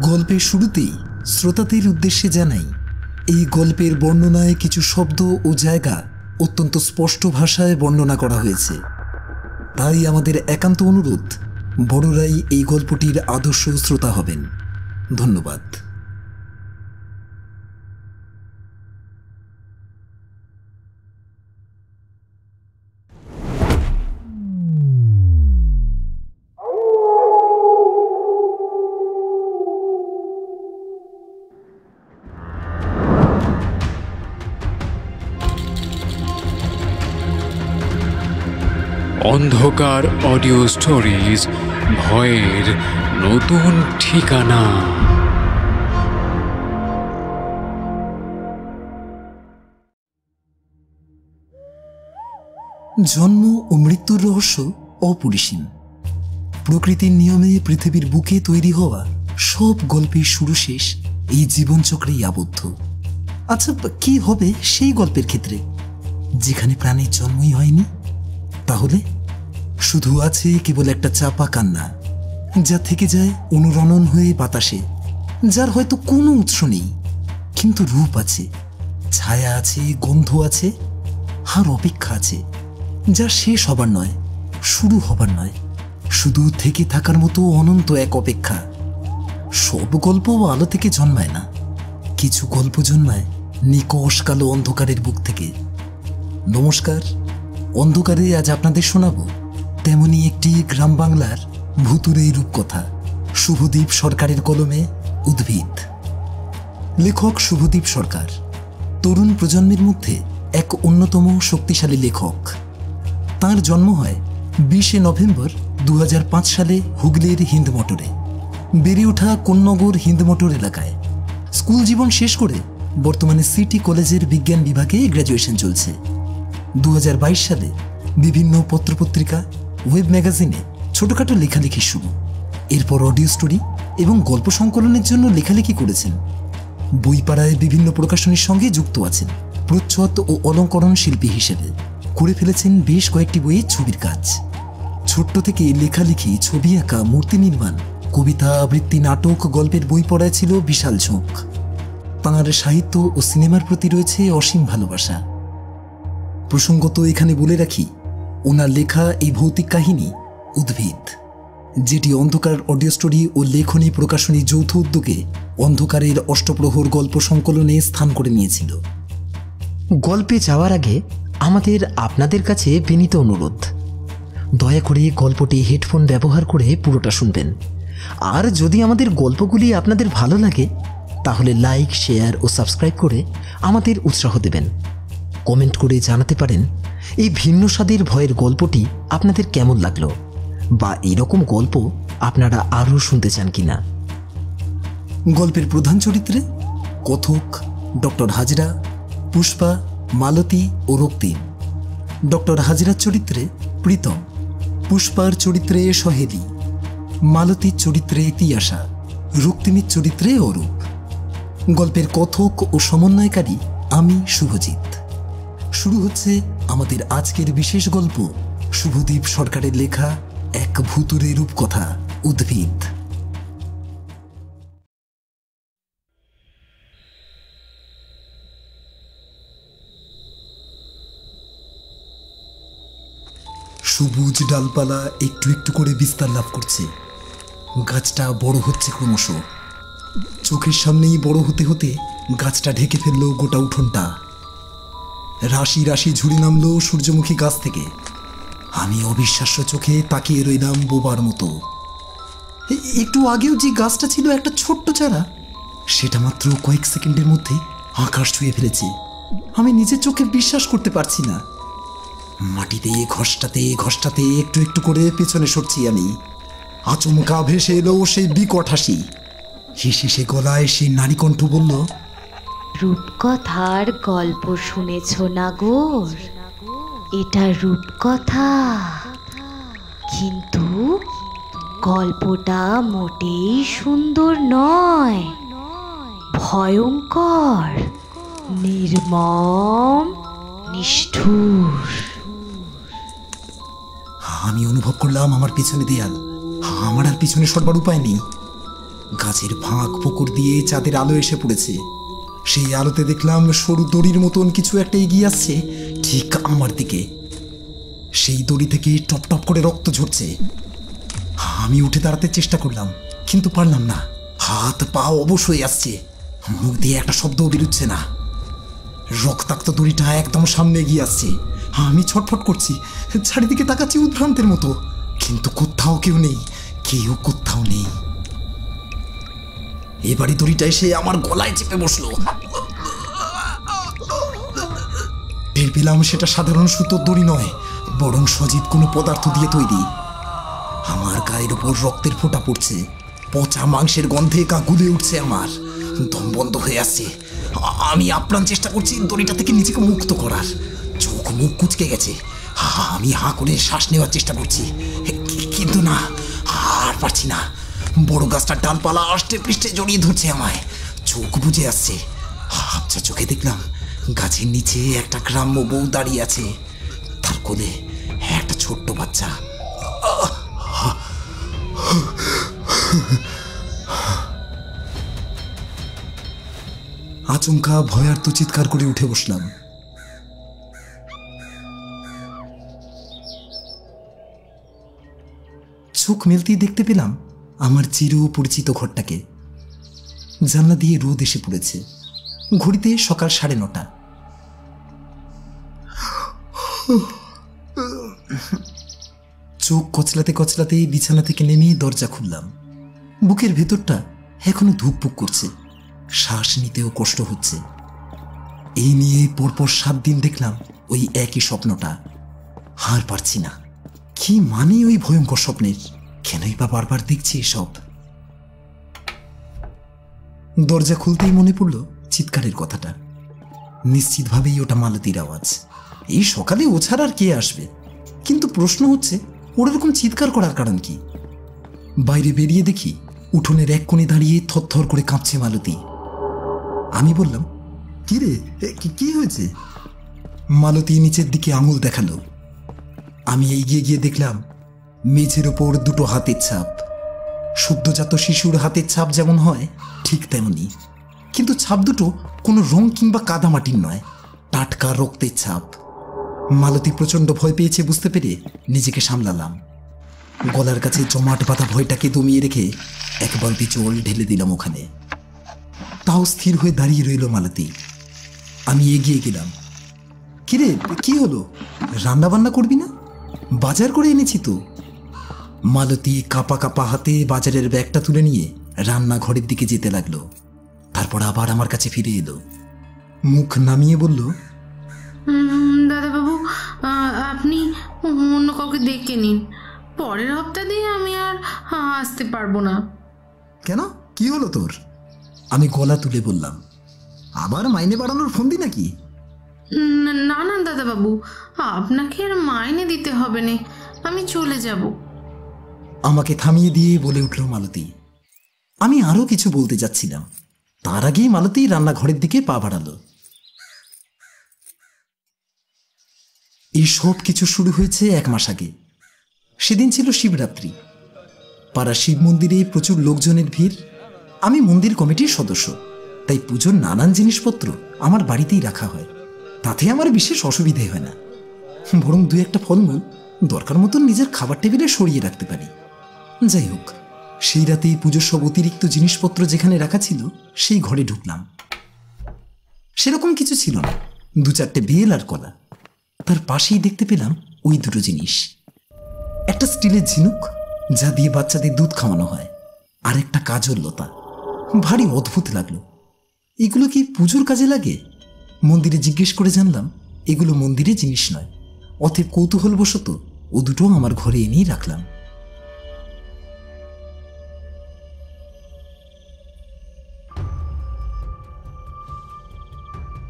গল্পের শুরুতেই শ্রোতাদের উদ্দেশ্যে জানাই, এই গল্পের বর্ণনায় কিছু শব্দ ও জায়গা অত্যন্ত স্পষ্ট ভাষায় বর্ণনা করা হয়েছে। তাই আমাদের একান্ত অনুরোধ, বড়রাই এই গল্পটির আদর্শ শ্রোতা হবেন। ধন্যবাদ। অন্ধকার অডিও স্টোরিজ, ভয়ের নতুন ঠিকানা। জন্ম ও মৃত্যুর রহস্য অপরিসীম। প্রকৃতির নিয়মে পৃথিবীর বুকে তৈরি হওয়া সব গল্পের শুরু শেষ এই জীবনচক্রেই আবদ্ধ। আচ্ছা, কি হবে সেই গল্পের ক্ষেত্রে যেখানে প্রাণের জন্মই হয়নি? তাহলে শুধু আছে কেবল একটা চাপা কান্না, যা থেকে যায় অনুরণন হয়ে বাতাসে, যার হয়তো কোনো উৎস নেই, কিন্তু রূপ আছে, ছায়া আছে, গন্ধ আছে, আর অপেক্ষা আছে, যা শেষ হবার নয়, শুরু হবার নয়, শুধু থেকে থাকার মতো অনন্ত এক অপেক্ষা। সব গল্প আলো থেকে জন্মায় না, কিছু গল্প জন্মায় নিকষ কালো অন্ধকারের বুক থেকে। নমস্কার, অন্ধকারে আজ আপনাদের শোনাবো তেমনি একটি গ্রাম বাংলার ভুতুড়ে রূপকথা, শুভদীপ সরকারের কলমে উদ্ভিদ। লেখক শুভদীপ সরকার তরুণ প্রজন্মের মধ্যে এক অন্যতম শক্তিশালী লেখক। তার জন্ম হয় 20শে নভেম্বর 2005 সালে হুগলির হিন্দমোটরে। বেড়ে ওঠা কোন্নগর হিন্দমোটর এলাকায়। স্কুল জীবন শেষ করে বর্তমানে সিটি কলেজের বিজ্ঞান বিভাগে গ্র্যাজুয়েশন চলছে। 2022 সালে বিভিন্ন পত্রপত্রিকা, ওয়েব ম্যাগাজিনে ছোটখাটো লেখালেখি শুরু। এরপর অডিও স্টোরি এবং গল্প সংকলনের জন্য লেখালেখি করেছেন। বইপাড়ায় বিভিন্ন প্রকাশনীর সঙ্গে যুক্ত আছেন প্রচ্ছদ ও অলঙ্করণ শিল্পী হিসেবে। করে ফেলেছেন বেশ কয়েকটি বইয়ে ছবির কাজ। ছোট্ট থেকে লেখালেখি, ছবি আঁকা, মূর্তি নির্মাণ, কবিতা আবৃত্তি, নাটক, গল্পের বই পড়ায় ছিল বিশাল ঝোঁক। তাঁর সাহিত্য ও সিনেমার প্রতি রয়েছে অসীম ভালোবাসা। প্রসঙ্গত এখানে বলে রাখি, ওনার লেখা এই ভৌতিক কাহিনী উদ্ভিদ, যেটি অন্ধকার অডিও স্টোরি ও লেখনী প্রকাশনী যৌথ উদ্যোগে অন্ধকারের অষ্টপ্রহর গল্প সংকলনে স্থান করে নিয়েছিল। গল্পে যাওয়ার আগে আমাদের আপনাদের কাছে বিনীত অনুরোধ, দয়া করে গল্পটি হেডফোন ব্যবহার করে পুরোটা শুনবেন। আর যদি আমাদের গল্পগুলি আপনাদের ভালো লাগে তাহলে লাইক, শেয়ার ও সাবস্ক্রাইব করে আমাদের উৎসাহ দেবেন। কমেন্ট করে জানাতে পারেন এই ভিন্ন স্বাদের ভয়ের গল্পটি আপনাদের কেমন লাগলো, বা এরকম গল্প আপনারা আরও শুনতে চান কিনা। গল্পের প্রধান চরিত্রে কথক, ডক্টর হাজরা, পুষ্পা, মালতী ও রক্তিম। ডক্টর হাজরার চরিত্রে প্রীতম, পুষ্পার চরিত্রে সহেলি, মালতীর চরিত্রে তিয়াশা, রক্তিমের চরিত্রে অরূপ। গল্পের কথক ও সমন্বয়কারী আমি, শুভজিৎ। শুরু হচ্ছে আমাদের আজকের বিশেষ গল্প, শুভদীপ সরকারের লেখা এক ভুতুড়ে রূপকথা উদ্ভিদ। সবুজ ডালপালা একটু একটু করে বিস্তার লাভ করছে। গাছটা বড় হচ্ছে ক্রমশ। চোখের সামনেই বড় হতে হতে গাছটা ঢেকে ফেলল গোটা উঠোনটা। রাশি রাশি ঝুড়ি নামলো সূর্যমুখী গাছ থেকে। আমি অবিশ্বাস্য চোখে তাকিয়ে রইলাম বোবার মতো। একটু আগেও যে গাছটা ছিল একটা ছোট্ট চারা, সেটা মাত্র কয়েক সেকেন্ডের মধ্যে আকাশ ছুঁয়ে ফেলেছে। আমি নিজের চোখে বিশ্বাস করতে পারছি না। মাটিতে ঘষ্টাতে ঘষ্টাতে একটু একটু করে পেছনে সরছি আমি। আচমকা ভেসে এলো সেই বিকট হাসি। হেসে সে গলায় সেই নারীকণ্ঠ বলল, রূপকথার গল্প শুনেছ না গো? এটা রূপকথা, কিন্তু গল্পটা মোটেই সুন্দর নয়, ভয়ঙ্কর, নির্মম, নিষ্ঠুর। আমি অনুভব করলাম আমার পিছনে দেয়াল। আমার আর পিছনে সরবার উপায় নেই। গাছের ফাঁক পুকুর দিয়ে চাঁদের আলো এসে পড়েছে। সেই আলোতে দেখলাম সরু দড়ির মতন কিছু একটা এগিয়ে আসছে ঠিক আমার দিকে। সেই দড়ি থেকে টপ টপ করে রক্ত ঝরছে। আমি উঠে দাঁড়াতে চেষ্টা করলাম, কিন্তু পারলাম না। হাত পা অবশ হয়ে আসছে, মুখ দিয়ে একটা শব্দও বেরোচ্ছে না। রক্তাক্ত দড়িটা একদম সামনে এগিয়ে আসছে। আমি ছটফট করছি, চারিদিকে তাকাচ্ছি উদ্ভ্রান্তের মতো, কিন্তু কোথাও কেউ নেই, কেউ কোথাও নেই। এবারে দড়িটা এসে আমার গলায় চেপে বসলো। টের পেলাম সেটা সাধারণ সুতোর দড়ি নয়, বরং সজীব কোনো পদার্থ দিয়ে তৈরি। আমার গায়ের উপর রক্তের ফোঁটা পড়ছে, পচা মাংসের গন্ধে গা গুলে উঠছে, আমার দম বন্ধ হয়ে আসছে। আমি আপ্রাণ চেষ্টা করছি দড়িটা থেকে নিজেকে মুক্ত করার। চোখ মুখ কুচকে গেছে। আমি হাঁ করে শ্বাস নেওয়ার চেষ্টা করছি, কিন্তু না, আর পারছি না। বড় গাছটার ডালপালা আষ্টে পৃষ্ঠে জড়িয়ে ধরছে আমায়। চোখ বুজে আসছে। আবছা চোখে দেখলাম গাছের নিচে একটা গ্রাম্য বউ দাঁড়িয়ে আছে, তার কোলে একটা ছোট্ট বাচ্চা। আচমকা ভয়ার্ত চিৎকার করে উঠে বসলাম। চোখ মেলতেই দেখতে পেলাম আমার চির পরিচিত ঘরটাকে। জানলা দিয়ে রোদ এসে পড়েছে। ঘড়িতে সকাল 9:30। চোখ কচলাতে কচলাতে বিছানা থেকে নেমে দরজা খুললাম। বুকের ভেতরটা এখনো ধুকপুক করছে, শ্বাস নিতেও কষ্ট হচ্ছে। এই নিয়ে পরপর 7 দিন দেখলাম ওই একই স্বপ্নটা। হার পারছি না। কি মানে ওই ভয়ঙ্কর স্বপ্নের? কেনই বা বারবার দেখছি এসব? দরজা খুলতেই মনে পড়ল চিৎকারের কথাটা। নিশ্চিতভাবেই ওটা মালতীর আওয়াজ। এই সকালে ও ছাড়া আর কে আসবে? কিন্তু প্রশ্ন হচ্ছে, ওর এরকম চিৎকার করার কারণ কি? বাইরে বেরিয়ে দেখি উঠোনের এক কোণে দাঁড়িয়ে থরথর করে কাঁপছে মালতী। আমি বললাম, কি রে, কি হয়েছে? মালতী নিচের দিকে আঙুল দেখালো। আমি এগিয়ে গিয়ে দেখলাম মেঝের ওপর 2টো হাতের ছাপ। সদ্যজাত শিশুর হাতের ছাপ যেমন হয় ঠিক তেমনি, কিন্তু ছাপ দুটো কোনো রং কিংবা কাদামাটির নয়, টাটকা রক্তের ছাপ। মালতী প্রচণ্ড ভয় পেয়েছে বুঝতে পেরে নিজেকে সামলালাম। গলার কাছে জমাট বাঁধা ভয়টাকে দমিয়ে রেখে এক বালতি জল ঢেলে দিলাম ওখানে। তাও স্থির হয়ে দাঁড়িয়ে রইল মালতী। আমি এগিয়ে গেলাম। কিরে, কি হলো? রান্না বান্না করবি না? বাজার করে এনেছি তো। মালতী কাঁপা কাঁপা হাতে বাজারের ব্যাগটা তুলে নিয়ে রান্নাঘরের দিকে যেতে লাগলো। তারপর আবার আমার কাছে ফিরে এলো। মুখ নামিয়ে বলল, দাদাবাবু, আপনি অন্য কাউকে ডেকে নিন। পরের হপ্তাহ দিয়ে আমি আর আসতে পারবো না। কেন, কি হলো তোর? আমি গলা তুলে বললাম, আবার মাইনে বাড়ানোর ফন্দি নাকি? না না দাদাবাবু, আপনাকে আর মাইনে দিতে হবে না, আমি চলে যাব। আমাকে থামিয়ে দিয়ে বলে উঠল মালতী। আমি আরো কিছু বলতে যাচ্ছিলাম, তার আগেই মালতী রান্নাঘরের দিকে পা বাড়ালো। এই সব কিছু শুরু হয়েছে 1 মাস আগে। সেদিন ছিল শিবরাত্রি। পাড়া শিব মন্দিরে প্রচুর লোকজনের ভিড়। আমি মন্দির কমিটির সদস্য, তাই পুজোর নানান জিনিসপত্র আমার বাড়িতেই রাখা হয়। তাতে আমার বিশেষ অসুবিধে হয় না, বরং 2-1টা ফলমূল দরকার মতন নিজের খাবার টেবিলে সরিয়ে রাখতে পারি। যাই হোক, সেই রাতেই পুজোর সব অতিরিক্ত জিনিসপত্র যেখানে রাখা ছিল সেই ঘরে ঢুকলাম। সেরকম কিছু ছিল না, 2-4টে বেল আর কলা। তার পাশেই দেখতে পেলাম ওই 2টো জিনিস। একটা স্টিলের ঝিনুক, যা দিয়ে বাচ্চাদের দুধ খাওয়ানো হয়, আর একটা কাজল লতা। ভারী অদ্ভুত লাগলো। এগুলো কি পুজোর কাজে লাগে? মন্দিরে জিজ্ঞেস করে জানলাম এগুলো মন্দিরে জিনিস নয়। অতএব কৌতূহলবশত ও 2টো আমার ঘরে এনেই রাখলাম।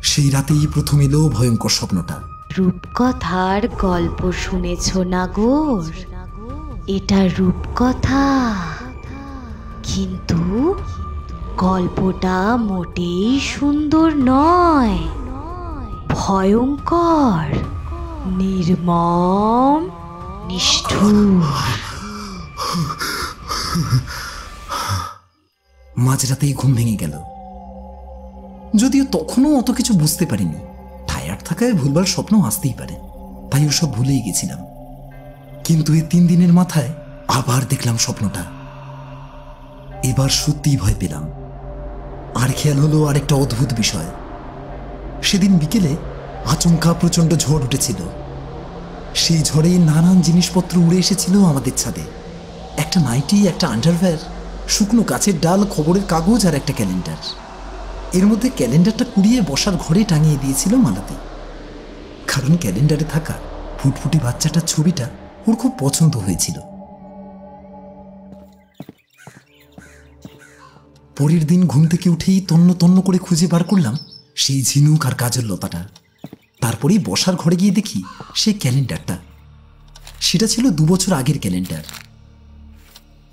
সেই রাতেই প্রথম এলো ভয়ঙ্কর স্বপ্নটা। রূপকথার গল্প শুনেছ নাগর? এটা রূপকথা, কিন্তু গল্পটা মোটেই সুন্দর নয়, ভয়ঙ্কর, নির্মম, নিষ্ঠুর। মাঝরাতেই ঘুম ভেঙে গেল। যদিও তখনও অত কিছু বুঝতে পারিনি, টায়ার্ড থাকায় ভুলভাল স্বপ্ন আসতেই পারে, তাই ওসব ভুলেই গেছিলাম। কিন্তু এই 3 দিনের মাথায় আবার দেখলাম স্বপ্নটা। এবার সত্যিই ভয় পেলাম। আর খেয়াল হলো আরেকটা অদ্ভুত বিষয়। সেদিন বিকেলে আচমকা প্রচন্ড ঝড় উঠেছিল। সেই ঝড়ে নানান জিনিসপত্র উড়ে এসেছিল আমাদের ছাদে। একটা নাইটি, একটা আন্ডারওয়্যার, শুকনো গাছের ডাল, খবরের কাগজ আর একটা ক্যালেন্ডার। এর মধ্যে ক্যালেন্ডারটা কুড়িয়ে বসার ঘরে টাঙিয়ে দিয়েছিল মালতী, কারণ ক্যালেন্ডারে থাকা ফুটফুটি বাচ্চাটার ছবিটা ওর খুব পছন্দ হয়েছিল। পরের দিন ঘুম থেকে উঠেই তন্ন তন্ন করে খুঁজে বার করলাম সেই ঝিনুক আর কাজল লতাটা। তারপরেই বসার ঘরে গিয়ে দেখি সেই ক্যালেন্ডারটা। সেটা ছিল 2 বছর আগের ক্যালেন্ডার।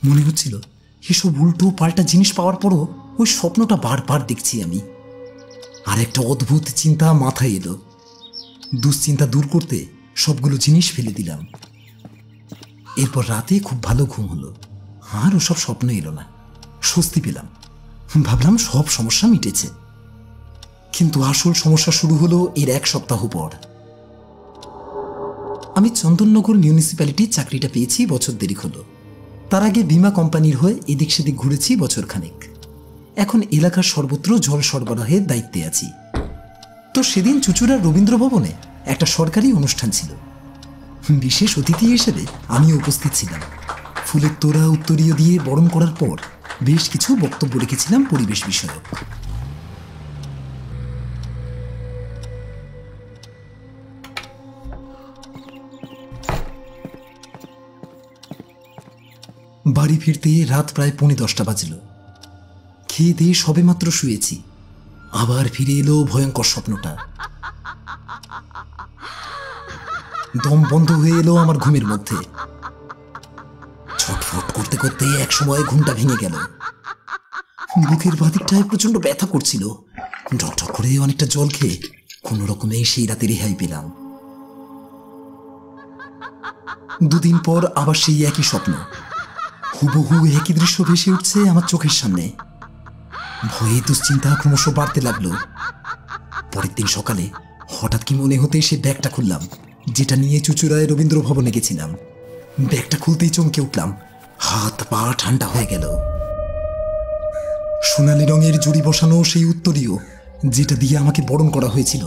মনে হচ্ছিল এসব উল্টো পাল্টা জিনিস পাওয়ার পরও ওই স্বপ্নটা বারবার দেখছি আমি। আর একটা অদ্ভুত চিন্তা মাথায় এলো। দুশ্চিন্তা দূর করতে সবগুলো জিনিস ফেলে দিলাম। এরপর রাতে খুব ভালো ঘুম হলো, আর ওসব স্বপ্ন এলো না। স্বস্তি পেলাম, ভাবলাম সব সমস্যা মিটেছে। কিন্তু আসল সমস্যা শুরু হলো এর 1 সপ্তাহ পর। আমি চন্দননগর মিউনিসিপ্যালিটির চাকরিটা পেয়েছি বছর দেরিক হলো। তার আগে বীমা কোম্পানির হয়ে এদিক সেদিক ঘুরেছি বছরখানেক। এখন এলাকার সর্বত্র জল সরবরাহের দায়িত্বে আছি। তো সেদিন চুচুড়ার রবীন্দ্র ভবনে একটা সরকারি অনুষ্ঠান ছিল। বিশেষ অতিথি হিসেবে আমি উপস্থিত ছিলাম। ফুলের তোড়া উত্তরীয় দিয়ে বরণ করার পর বেশ কিছু বক্তব্য রেখেছিলাম পরিবেশ বিষয়ক। বাড়ি ফিরতে রাত প্রায় 10:45 বাজল। খেয়ে দিয়ে সবে মাত্র শুয়েছি, আবার ফিরে এলো ভয়ঙ্কর স্বপ্নটা। দম বন্ধ হয়ে এলো আমার ঘুমের মধ্যে। ছটফট করতে করতে এক সময় ঘুমটা ভেঙে গেল। বুকের বাদিকটায় প্রচন্ড ব্যথা করছিল। ঢকঢক করে অনেকটা জল খেয়ে কোনো রকমে সেই রাতে রেহাই পেলাম। 2 দিন পর আবার সেই একই স্বপ্ন। হুবহু একই দৃশ্য ভেসে উঠছে আমার চোখের সামনে। ভয়ে দুশ্চিন্তা ক্রমশ বাড়তে লাগলো। পরের দিন সকালে হঠাৎ কি মনে হতে সে ব্যাগটা খুললাম, যেটা নিয়ে চুচুড়ায় রবীন্দ্র ভবনে গেছিলাম। ব্যাগটা খুলতেই চমকে উঠলাম, হাত পা ঠান্ডা হয়ে গেল। সোনালি রঙের জুড়ি বসানো সেই উত্তরীয়, যেটা দিয়ে আমাকে বরণ করা হয়েছিল,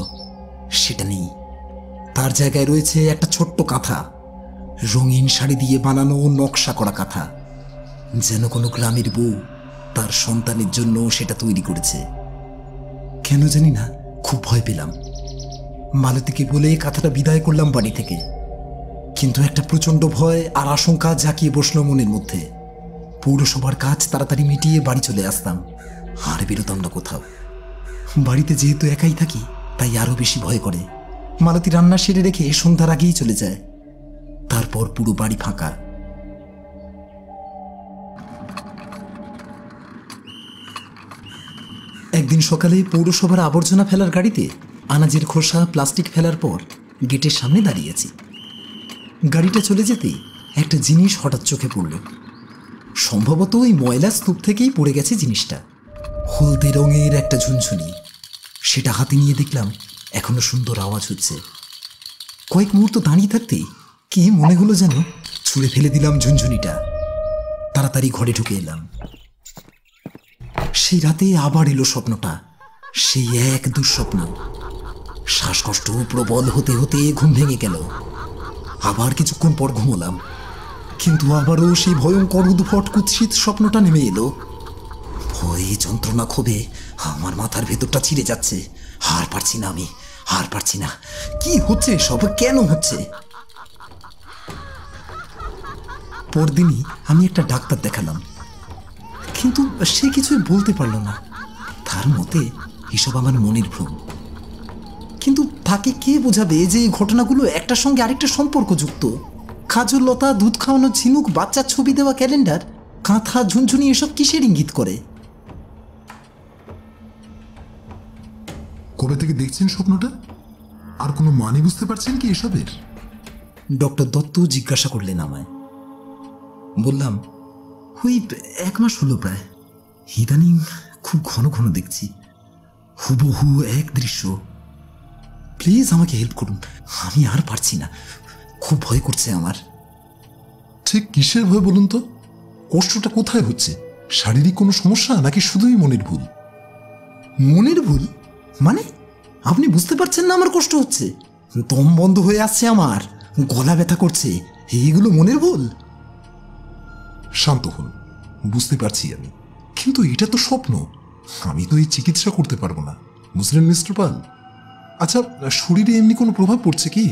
সেটা নেই। তার জায়গায় রয়েছে একটা ছোট্ট কাঁথা, রঙিন শাড়ি দিয়ে বানানো নকশা করা কাঁথা। যেন কোনো গ্রামের বউ তার সন্তানের জন্য সেটা তৈরি করেছে। কেন জানি না খুব ভয় পেলাম। মালতীকে বলে কাঁথাটা বিদায় করলাম বাড়ি থেকে। কিন্তু একটা প্রচন্ড ভয় আর আশঙ্কা জাঁকিয়ে বসলো মনের মধ্যে। পৌরসভার কাজ তাড়াতাড়ি মিটিয়ে বাড়ি চলে আসতাম, আর বেরোতাম না কোথাও। বাড়িতে যেহেতু একাই থাকি, তাই আরো বেশি ভয় করে। মালতী রান্না সেরে রেখে সন্ধ্যার আগেই চলে যায়। তারপর পুরো বাড়ি ফাঁকা। একদিন সকালে পৌরসভার আবর্জনা ফেলার গাড়িতে আনাজের খোসা, প্লাস্টিক ফেলার পর গেটের সামনে দাঁড়িয়েছি। গাড়িটা চলে যেতেই একটা জিনিস হঠাৎ চোখে পড়ল। সম্ভবত ওই ময়লা স্তূপ থেকেই পড়ে গেছে জিনিসটা। হলদে রঙের একটা ঝুনঝুনি। সেটা হাতে নিয়ে দেখলাম এখনো সুন্দর আওয়াজ হচ্ছে। কয়েক মুহূর্ত দাঁড়িয়ে থাকতেই কি মনে হলো যেন ছুঁড়ে ফেলে দিলাম ঝুনঝুনিটা। তাড়াতাড়ি ঘরে ঢুকে এলাম। সেই রাতে আবার এলো স্বপ্নটা, সেই এক দুঃস্বপ্ন। শ্বাসকষ্ট প্রবল হতে হতে ঘুম ভেঙে গেল। আবার কিছুক্ষণ পর ঘুমোলাম, কিন্তু আবারও সেই ভয়ঙ্কর উদ্ভট কুৎসিত স্বপ্নটা নেমে এলো। ভয়ে যন্ত্রণা ক্ষোভে আমার মাথার ভেতরটা ছিঁড়ে যাচ্ছে। আর পারছি না, আমি আর পারছি না। কি হচ্ছে সব, কেন হচ্ছে? পরদিনই আমি একটা ডাক্তার দেখালাম, কিন্তু সে কিছুই বলতে পারল না। তার মতে এসব আমার মনের ভ্রম। কিন্তু তাকে কে বোঝাবে যে এই ঘটনাগুলো একটার সঙ্গে আরেকটা সম্পর্কযুক্ত? কাজল লতা, দুধ খাওয়ানো ঝিনুক, বাচ্চার ছবি দেওয়া ক্যালেন্ডার, কাঁথা, ঝুনঝুনি, এসব কিসের ইঙ্গিত করে? কবে থেকে দেখছেন স্বপ্নটা? আর কোনো মানে বুঝতে পারছেন কি এসবের? ডক্টর দত্ত জিজ্ঞাসা করলেন আমায়। বললাম, ওই 1 মাস হলো প্রায়। ইদানিং খুব ঘন ঘন দেখছি হুবহু এক দৃশ্য। প্লিজ আমাকে হেল্প করুন, আমি আর পারছি না, খুব ভয় করছে আমার। ঠিক কিসের ভয় বলুন তো? কষ্টটা কোথায় হচ্ছে? শারীরিক কোনো সমস্যা নাকি শুধুই মনের ভুল? মনের ভুল মানে? আপনি বুঝতে পারছেন না আমার কষ্ট হচ্ছে? দম বন্ধ হয়ে আসছে, আমার গলা ব্যথা করছে, এইগুলো মনের ভুল? শান্ত হন, বুঝতে পারছি আমি, কিন্তু এটা তো স্বপ্ন। আমি তো এই চিকিৎসা করতে পারবো না, বুঝলেন মিস্টার পাল? আচ্ছা, শরীরে এমনি কোনো প্রভাব পড়ছে কি?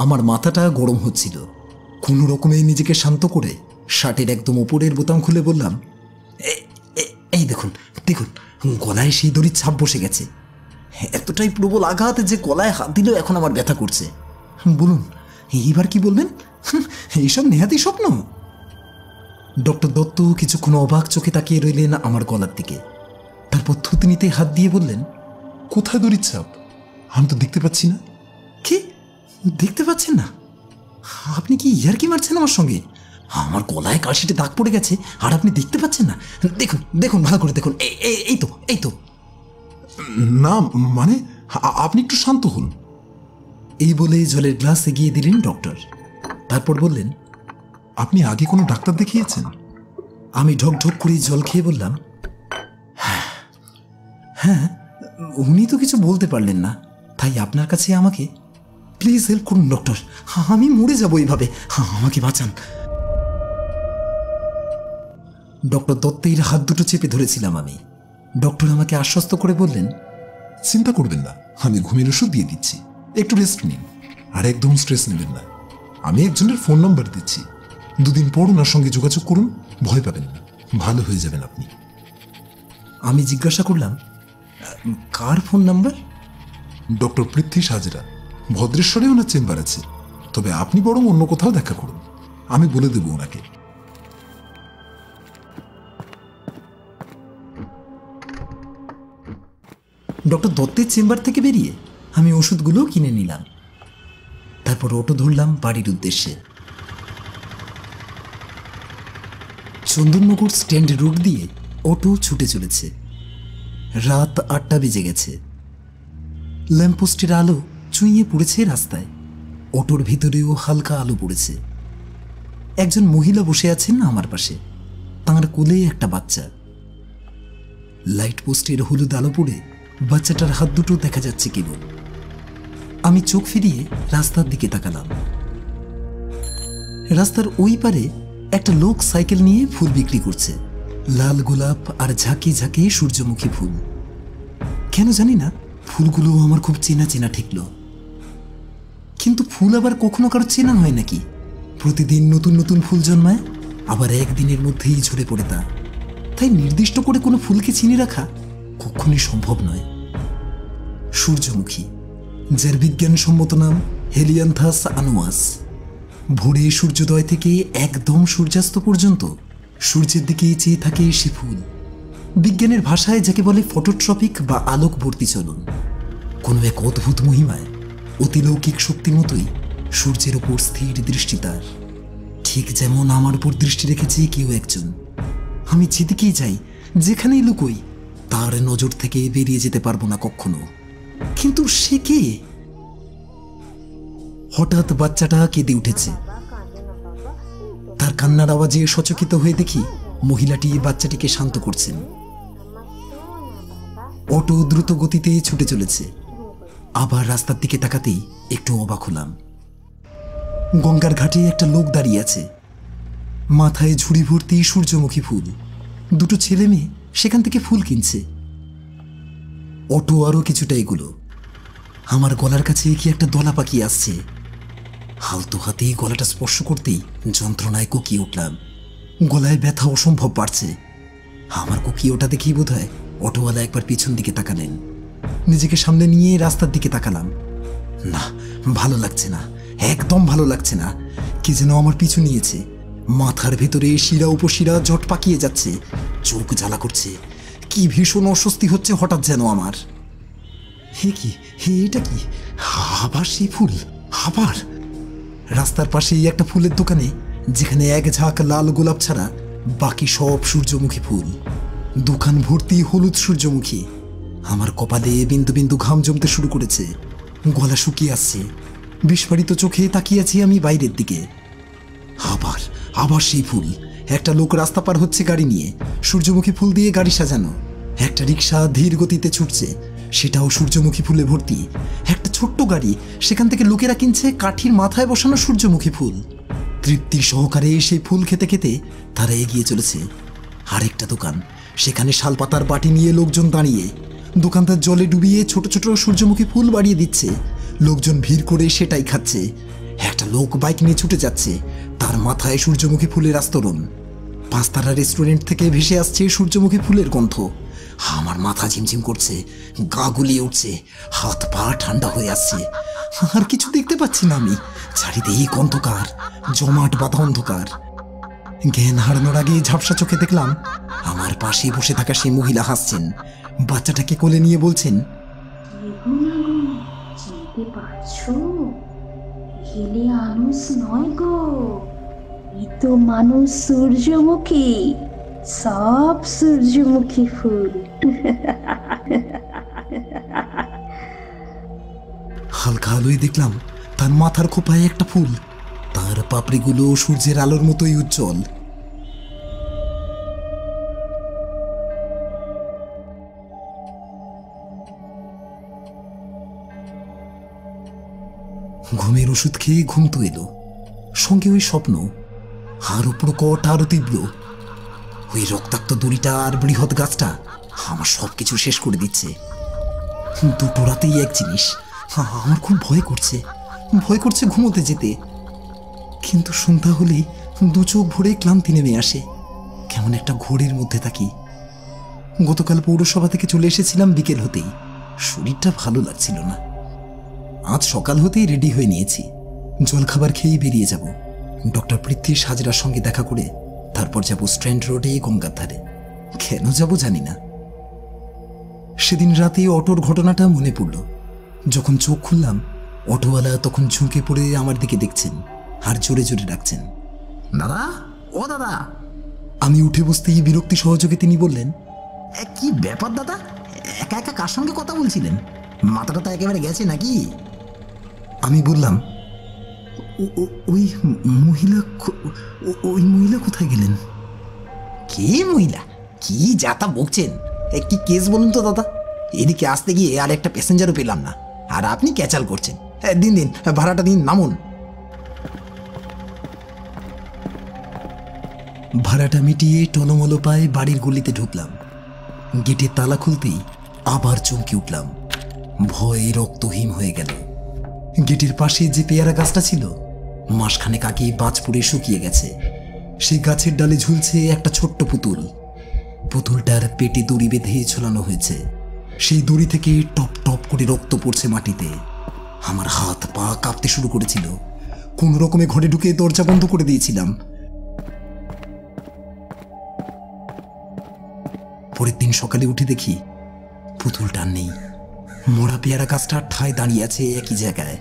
আমার মাথাটা গরম হচ্ছিল। কোনো রকমে নিজেকে শান্ত করে শার্টের একদম ওপরের বোতাম খুলে বললাম, এই দেখুন দেখুন, গলায় সেই দড়ির ছাপ বসে গেছে। এতটাই প্রবল আঘাত যে গলায় হাত দিলেও এখন আমার ব্যথা করছে। বলুন এইবার কি বলবেন? এইসব নেহাতি স্বপ্ন। ডক্টর দত্ত কিছুক্ষণ অবাক চোখে তাকিয়ে রইলেন আমার গলার দিকে, তারপর থুতনিতে হাত দিয়ে বললেন, কোথায় দড়ির ছাপ? আমি তো দেখতে পাচ্ছি না। কি দেখতে পাচ্ছেন না? আপনি কি ইয়ার্কি মারছেন আমার সঙ্গে? আমার গলায় কাশিতে দাগ পড়ে গেছে আর আপনি দেখতে পাচ্ছেন না? দেখুন দেখুন, ভালো করে দেখুন, এই তো এই তো। না মানে, আপনি একটু শান্ত হন। এই বলে জলের গ্লাস এগিয়ে দিলেন ডক্টর। তারপর বললেন, আপনি আগে কোনো ডাক্তার দেখিয়েছেন? আমি ঢক ঢক করে জল খেয়ে বললাম, হ্যাঁ। উনি তো কিছু বলতে পারলেন না, তাই আপনার কাছে আমাকে প্লিজ হেল্প করুন ডক্টর, আমি মরে যাবো এইভাবে, আমাকে বাঁচান। ডক্টর দত্তের হাত দুটো চেপে ধরেছিলাম আমি। ডক্টর আমাকে আশ্বস্ত করে বললেন, চিন্তা করবেন না, আমি ঘুমের ওষুধ দিয়ে দিচ্ছি, একটু রেস্ট নিন, আর একদম স্ট্রেস নেবেন না। আমি একজনের ফোন নাম্বার দিচ্ছি, 2 দিন পর ওনার সঙ্গে যোগাযোগ করুন, ভয় পাবেন না, ভালো হয়ে যাবেন আপনি। আমি জিজ্ঞাসা করলাম, কার phone number? Doctor Prithwish Hazra, ভদ্রেশ্বরে ওনার চেম্বার আছে, তবে আপনি বরং অন্য কোথাও দেখা করুন, আমি বলে দেব ওনাকে। ডক্টর দত্তের চেম্বার থেকে বেরিয়ে আমি ওষুধগুলো কিনে নিলাম। তারপর অটো ধরলাম বাড়ির উদ্দেশ্যে। চন্দননগর স্ট্যান্ড রোড দিয়ে অটো ছুটে চলেছে। রাত 8টা বেজে গেছে। ল্যাম্পপোস্টের আলো চুইয়ে পড়েছে রাস্তায়, অটোর ভিতরেও হালকা আলো পড়েছে। একজন মহিলা বসে আছেন আমার পাশে, তাঁর কোলে একটা বাচ্চা। লাইট পোস্টের হলুদ আলো পড়ে বাচ্চাটার হাত দুটো দেখা যাচ্ছে কেবল। আমি চোখ ফিরিয়ে রাস্তার দিকে তাকালাম। রাস্তার ওই পারে একটা লোক সাইকেল নিয়ে ফুল বিক্রি করছে, লাল গোলাপ আর ঝাঁকে ঝাঁকে সূর্যমুখী ফুল। কেন জানি না ফুলগুলো আমার খুব চেনা চেনা ঠেকল। কিন্তু ফুল আবার কখনো কারো চেনা হয় নাকি? প্রতিদিন নতুন নতুন ফুল জন্মায়, আবার একদিনের মধ্যেই ঝরে পড়ে তা। তাই নির্দিষ্ট করে কোনো ফুলকে চিনে রাখা কখনই সম্ভব নয়। সূর্যমুখী, যার বিজ্ঞানসম্মত নাম হেলিয়ান্থাস আনুয়াস। ভোরে সূর্যোদয় থেকে একদম সূর্যাস্ত পর্যন্ত সূর্যের দিকে চেয়ে থাকে সে ফুল। বিজ্ঞানের ভাষায় যাকে বলে ফটোট্রপিক বা আলোকবর্তী চলন। কোনো এক অদ্ভুত মহিমায়, অতিলৌকিক শক্তির মতোই সূর্যের ওপর স্থির দৃষ্টি তার। ঠিক যেমন আমার উপর দৃষ্টি রেখেছে কেউ একজন। আমি যেদিকেই যাই, যেখানেই লুকোই, তার নজর থেকে বেরিয়ে যেতে পারবো না কখনো। কিন্তু সে কে? হঠাৎ বাচ্চাটা কেঁদে উঠেছে। তার কান্নার আওয়াজে সচকিত হয়ে দেখি মহিলাটি বাচ্চাটিকে শান্ত করছেন। অটো দ্রুত গতিতে ছুটে চলেছে। আবার রাস্তার দিকে তাকাতেই একটু অবাক হলাম। গঙ্গার ঘাটে একটা লোক দাঁড়িয়ে আছে, মাথায় ঝুড়ি ভর্তি সূর্যমুখী ফুল। 2 ছেলে মেয়ে সেখান থেকে ফুল কিনছে। অটো আরো কিছুটা এগুলো। আমার গলার কাছে কি একটা দলা পাখি আসছে। হালতো হাতেই গলাটা স্পর্শ করতেই যন্ত্রণায় কুকিয়ে উঠলাম। গলায় ব্যথা অসম্ভব বাড়ছে। আমার কুকিয়ে ওটা দেখেই বোধ হয় অটোওয়ালা একবার পিছন দিকে তাকালেন। নিজেকে সামনে নিয়ে রাস্তার দিকে তাকালাম। না, ভালো লাগছে না, একদম ভালো লাগছে না। কে যেন আমার পিছু নিয়েছে। মাথার ভেতরে শিরা উপশিরা জট পাকিয়ে যাচ্ছে, চোখ জ্বালা করছে। কি ভীষণ অস্বস্তি হচ্ছে হঠাৎ যেন আমার। হে কি, হে এটা কি? আবার সেই ফুল, আবার। রাস্তার পাশেই একটা ফুলের দোকানে, যেখানে এক ঝাঁক লাল গোলাপ ছাড়া বাকি সব সূর্যমুখী ফুল। দোকান ভর্তি হলুদ সূর্যমুখী। আমার কপালে বিন্দু বিন্দু ঘাম জমতে শুরু করেছে, গলা শুকিয়ে আসছে। বিস্ফারিত চোখে তাকিয়ে আছি আমি বাইরের দিকে। আবার আবার সেই ফুল। একটা লোক রাস্তা পার হচ্ছে গাড়ি নিয়ে, সূর্যমুখী ফুল দিয়ে গাড়ি সাজানো। একটা রিক্সা ধীর গতিতে ছুটছে, সেটাও সূর্যমুখী ফুলে ভর্তি। একটা ছোট্ট গাড়ি, সেখান থেকে লোকেরা কিনছে কাঠির মাথায় বসানো সূর্যমুখী ফুল। তৃপ্তি সহকারে সেই ফুল খেতে খেতে তারা এগিয়ে চলেছে। আরেকটা দোকান, সেখানে শালপাতার বাটি নিয়ে লোকজন দাঁড়িয়ে। দোকানদার জলে ডুবিয়ে ছোট ছোট সূর্যমুখী ফুল বাড়িয়ে দিচ্ছে। লোকজন ভিড় করে সেটাই খাচ্ছে। একটা লোক বাইক নিয়ে ছুটে যাচ্ছে, তার মাথায় সূর্যমুখী ফুলের আস্তরণ। 5 তারা রেস্টুরেন্ট থেকে ভেসে আসছে সূর্যমুখী ফুলের গন্ধ। আমার মাথা ঝিমঝিম করছে, গা গুলিয়ে উঠছে, হাত পা ঠান্ডা হয়ে আসছে। আর কিছু দেখতে পাচ্ছি না আমি। চারিদিক অন্ধকার, জমাট বাঁধা অন্ধকার। জ্ঞান হারানোর আগে ঝাপসা চোখে দেখলাম আমার পাশে বসে থাকা সেই মহিলা হাসছেন। বাচ্চাটাকে কোলে নিয়ে বলছেন, চিনতে পারছো? হেলে মানুষ নয় গো, এ তো মানুষ সূর্যমুখী, সব সূর্যমুখী ফুল। হালকা আলোয় দেখলাম তার মাথার খোপায় একটা ফুল। তার পাপড়িগুলো সূর্যের আলোর মতোই উজ্জ্বল। ঘুমের ওষুধ খেয়ে ঘুম তো এলো, সঙ্গে ওই স্বপ্ন। আরো প্রকট, আরো তীব্র। ওই রক্তাক্ত দড়িটা আর বৃহৎ গাছটা আমার সবকিছু শেষ করে দিচ্ছে। দুটো রাতেই এক জিনিস। আমার খুব ভয় করছে ঘুমোতে যেতে। কিন্তু সন্ধ্যা হলেই দু চোখ ভরে ক্লান্তি নেমে আসে, কেমন একটা ঘোরের মধ্যে থাকি। গতকাল পৌরসভা থেকে চলে এসেছিলাম বিকেল হতেই, শরীরটা ভালো লাগছিল না। আজ সকাল হতেই রেডি হয়ে নিয়েছি, জলখাবার খেয়েই বেরিয়ে যাব। ডক্টর পৃথ্বীশ হাজরার সঙ্গে দেখা করে তারপর যাব স্ট্র্যান্ড রোডে গঙ্গার ধারে। কেন যাব জানি না। সেদিন রাতে অটোর ঘটনাটা মনে পড়ল। যখন চোখ খুললাম, অটোওয়ালা তখন ঝুঁকে পড়ে আমার দিকে দেখছেন আর জোরে জোরে ডাকছেন, দাদা, ও দাদা। আমি উঠে বসতেই বিরক্তি সহযোগে তিনি বললেন, কি ব্যাপার দাদা, একা একা কার সঙ্গে কথা বলছিলেন? মাথাটা তো একেবারে গেছে নাকি? আমি বললাম, ওই মহিলা কোথায় গেলেন? কে মহিলা? কি যাতা বকছেন? কি কেস বলুন তো দাদা? এদিকে আসতে গিয়ে আর একটা প্যাসেঞ্জারও পেলাম না, আর আপনি ক্যাচাল করছেন। দিন ভাড়াটা দিন, নামুন। ভাড়াটা মিটিয়ে টলমলো পায়ে বাড়ির গলিতে ঢুকলাম। গেটে তালা খুলতেই আবার চমকে উঠলাম। ভয়ে রক্তহীন হয়ে গেল। গেটের পাশে যে পেয়ারা গাছটা ছিল, মাসখানেক আগে বাজ পড়ে শুকিয়ে গেছে। সেই গাছের ডালে ঝুলছে একটা ছোট্ট পুতুল। পুতুলটার পেটে দড়ি বেঁধে ঝোলানো হয়েছে। সেই দড়ি থেকে টপ টপ করে রক্ত পড়ছে মাটিতে। আমার হাত পা কাঁপতে শুরু করেছিল। কোন রকমে ঘরে ঢুকে দরজা বন্ধ করে দিয়েছিলাম। পরের দিন সকালে উঠে দেখি পুতুলটা নেই। মরা পেয়ারা গাছটার ঠায় দাঁড়িয়ে আছে একই জায়গায়,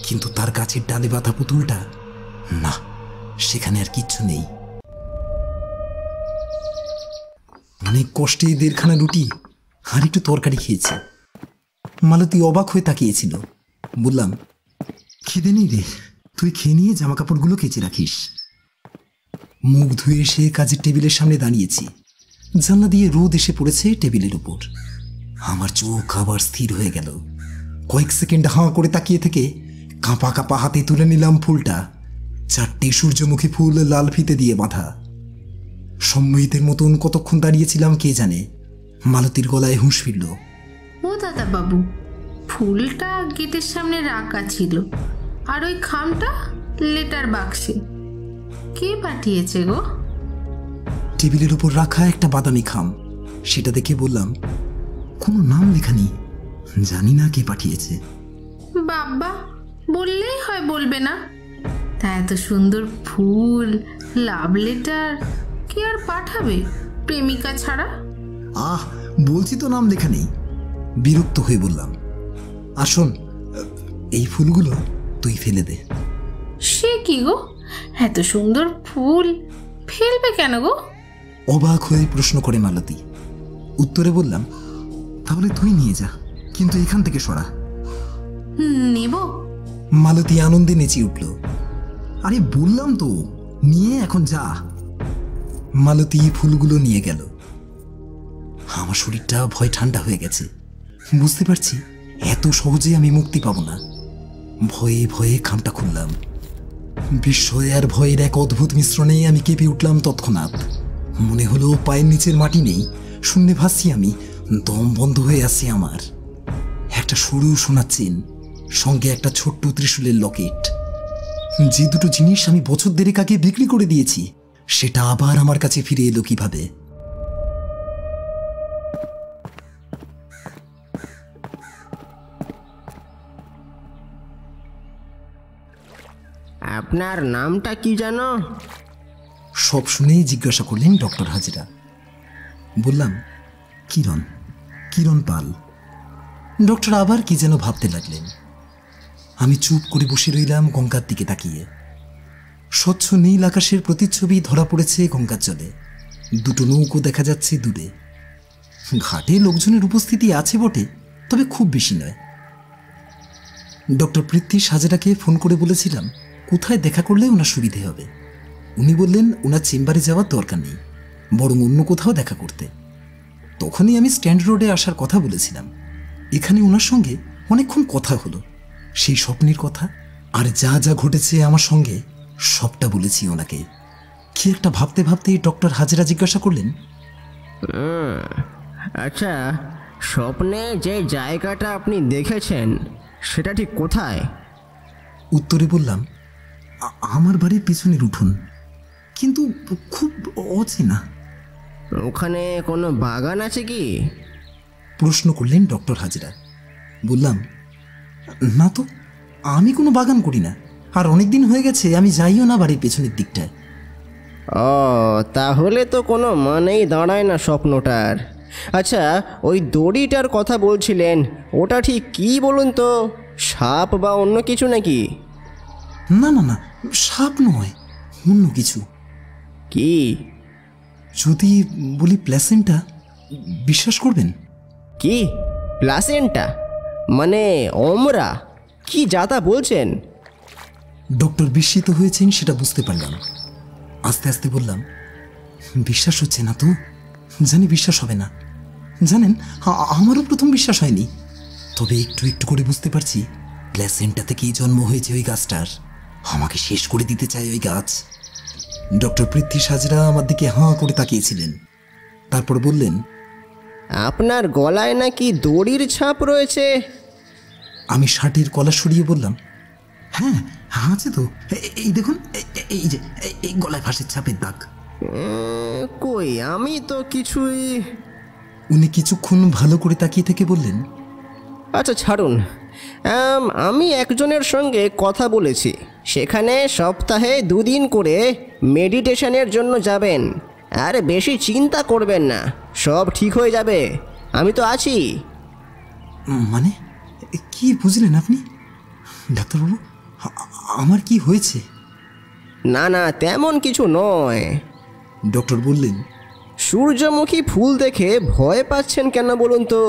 কিন্তু তার গাছের ডালে বাঁধা পুতুলটা না, সেখানে আর কিচ্ছু নেই। অনেক কষ্টে 1.5 খানা রুটি আর একটু তরকারি খেয়েছি। মালতী অবাক হয়ে তাকিয়েছিল। বললাম, খিদে নেই রে, তুই খেয়ে নিয়ে জামা কাপড়গুলো কেচে রাখিস। মুখ ধুয়ে এসে কাজের টেবিলের সামনে দাঁড়িয়েছি। জানলা দিয়ে রোদ এসে পড়েছে টেবিলের উপর। আমার চোখ আবার স্থির হয়ে গেল। কয়েক সেকেন্ড হাঁ করে তাকিয়ে থেকে কাঁপা কাঁপা হাতে তুলে নিলাম ফুলটা। 4টে সূর্যমুখী ফুল লাল ফিতে দিয়ে বাঁধা। সম্মোহিতের মতন কতক্ষণ দাঁড়িয়েছিলাম কে জানে। মালতীর গলায় হুঁশ ফিরল। ও দাদা বাবু, ফুলটা গেটের সামনে রাখা ছিল, আর ওই খামটা লেটার বাক্সে। কে পাঠিয়েছে গো? টেবিলের উপর রাখা একটা বাদামি খাম। সেটা দেখে বললাম, কোনো নাম লেখা নেই, জানি না কে পাঠিয়েছে। বাবা, বললেই হয়, বলবে না? তা এত সুন্দর ফুল, লাভ লেটার কি আর পাঠাবে প্রেমিকা ছাড়া? বলছি তো নাম লেখা নেই। বিরক্ত হয়ে বললাম, আসুন, এই ফুলগুলো তুই ফেলে দে। সে কি গো, এত সুন্দর ফুল ফেলবে কেন গো? অবাক হয়ে প্রশ্ন করে মালতী। উত্তরে বললাম, তাহলে তুই নিয়ে যা, কিন্তু এখান থেকে সরা। নেব? মালতী আনন্দে নেচে উঠল। আরে বললাম তো, নিয়ে এখন যা। মালতী ফুলগুলো নিয়ে গেল। আমার শরীরটা ভয় ঠান্ডা হয়ে গেছে। বুঝতে পারছি এত সহজে আমি মুক্তি পাবো না। ভয়ে ভয়ে খামটা খুললাম। বিস্ময় আর ভয়ের এক অদ্ভুত মিশ্রণে আমি কেঁপে উঠলাম তৎক্ষণাৎ। মনে হলো পায়ের নিচের মাটি নেই, শূন্যে ভাসছি আমি, দম বন্ধ হয়ে আসছে আমার। একটা সরু সোনার চেন, সঙ্গে একটা ছোট্ট ত্রিশূলের লকেট। যে দুটো জিনিস আমি বছর দেড়েক আগে বিক্রি করে দিয়েছি, সেটা আবার আমার কাছে ফিরে এলো কিভাবে? আপনার নামটা কি জানো? সব শুনে জিজ্ঞাসা করলেন ডক্টর হাজরা। বললাম, কিরণ, কিরণ পাল। ডক্টর আবার কি যেন ভাবতে লাগলেন। আমি চুপ করে বসে রইলাম গঙ্গার দিকে তাকিয়ে। স্বচ্ছ নীল আকাশের প্রতিচ্ছবি ধরা পড়েছে গঙ্গার জলে। দুটো নৌকো দেখা যাচ্ছে দূরে। ঘাটে লোকজনের উপস্থিতি আছে বটে, তবে খুব বেশি নয়। ডক্টর পৃথ্বীশ হাজরাকে ফোন করে বলেছিলাম কোথায় দেখা করলে ওনার সুবিধে হবে। উনি বললেন ওনার চেম্বারে যাওয়ার দরকার নেই, বরং অন্য কোথাও দেখা করতে। তখনই আমি স্ট্যান্ড রোডে আসার কথা বলেছিলাম। এখানে ওনার সঙ্গে অনেকক্ষণ কথা হলো, সেই স্বপ্নের কথা আর যা যা ঘটেছে আমার সঙ্গে সবটা বলেছি ওনাকে। কি একটা ভাবতে ভাবতে ডক্টর হাজরা জিজ্ঞাসা করলেন, আচ্ছা, স্বপ্নে যে জায়গাটা আপনি দেখেছেন সেটা ঠিক কোথায়? উত্তরে বললাম, আমার বাড়ির পিছনের উঠোন, কিন্তু খুব অচেনা। ওখানে কোনো বাগান আছে কি? প্রশ্ন করলেন ডক্টর হাজরা। বললাম, না তো, আমি কোনো বাগান করি না, আর অনেকদিন হয়ে গেছে আমি যাইও না বাড়ির পেছনের দিকটায়। ও, তাহলে তো কোনো মানেই দাঁড়ায় না স্বপ্নটার। আচ্ছা, ওই দড়িটার কথা বলছিলেন, ওটা ঠিক কি বলুন তো? সাপ বা অন্য কিছু নাকি? না না না, সাপ নয়, অন্য কিছু। কি? যদি বলি প্ল্যাসেন্টা, বিশ্বাস করবেন? কি প্লাসেন্টা? মানে ওমরা? কি যাতা বলছেন? ডক্টর বিস্মিত হয়েছেন সেটা বুঝতে পারলাম। আস্তে আস্তে বললাম, বিশ্বাস হচ্ছে না তো, জানি বিশ্বাস হবে না। জানেন, আমারও প্রথম বিশ্বাস হয়নি, তবে একটু একটু করে বুঝতে পারছি প্ল্যাসেন্টা থেকেই জন্ম হয়েছে ওই গাছটার। আমাকে শেষ করে দিতে চায় ওই গাছ। ডক্টর পৃথ্বীশ হাজরা আমার দিকে হাঁ করে তাকিয়েছিলেন। তারপর বললেন, আপনার গলায় নাকি দড়ির ছাপ রয়েছে? আমি শার্টের কলার সরিয়ে বললাম, হ্যাঁ আছে তো, এই দেখুন, এই যে এই গলায় ফাঁসের ছাপের দাগ। কই, আমি তো কিছুই। উনি কিছুক্ষণ ভালো করে তাকিয়ে থেকে বললেন, আচ্ছা ছাড়ুন, আমি একজনের সঙ্গে কথা বলেছি, সেখানে সপ্তাহে 2 দিন করে মেডিটেশনের জন্য যাবেন। আর বেশি চিন্তা করবেন না, সব ঠিক হয়ে যাবে, আমি তো আছি। মানে কি বুঝলেন আপনি ডাক্তারবাবু? আমার কি হয়েছে? না না, তেমন কিছু নয়। ডক্টর বললেন, সূর্যমুখী ফুল দেখে ভয় পাচ্ছেন কেন বলুন তো?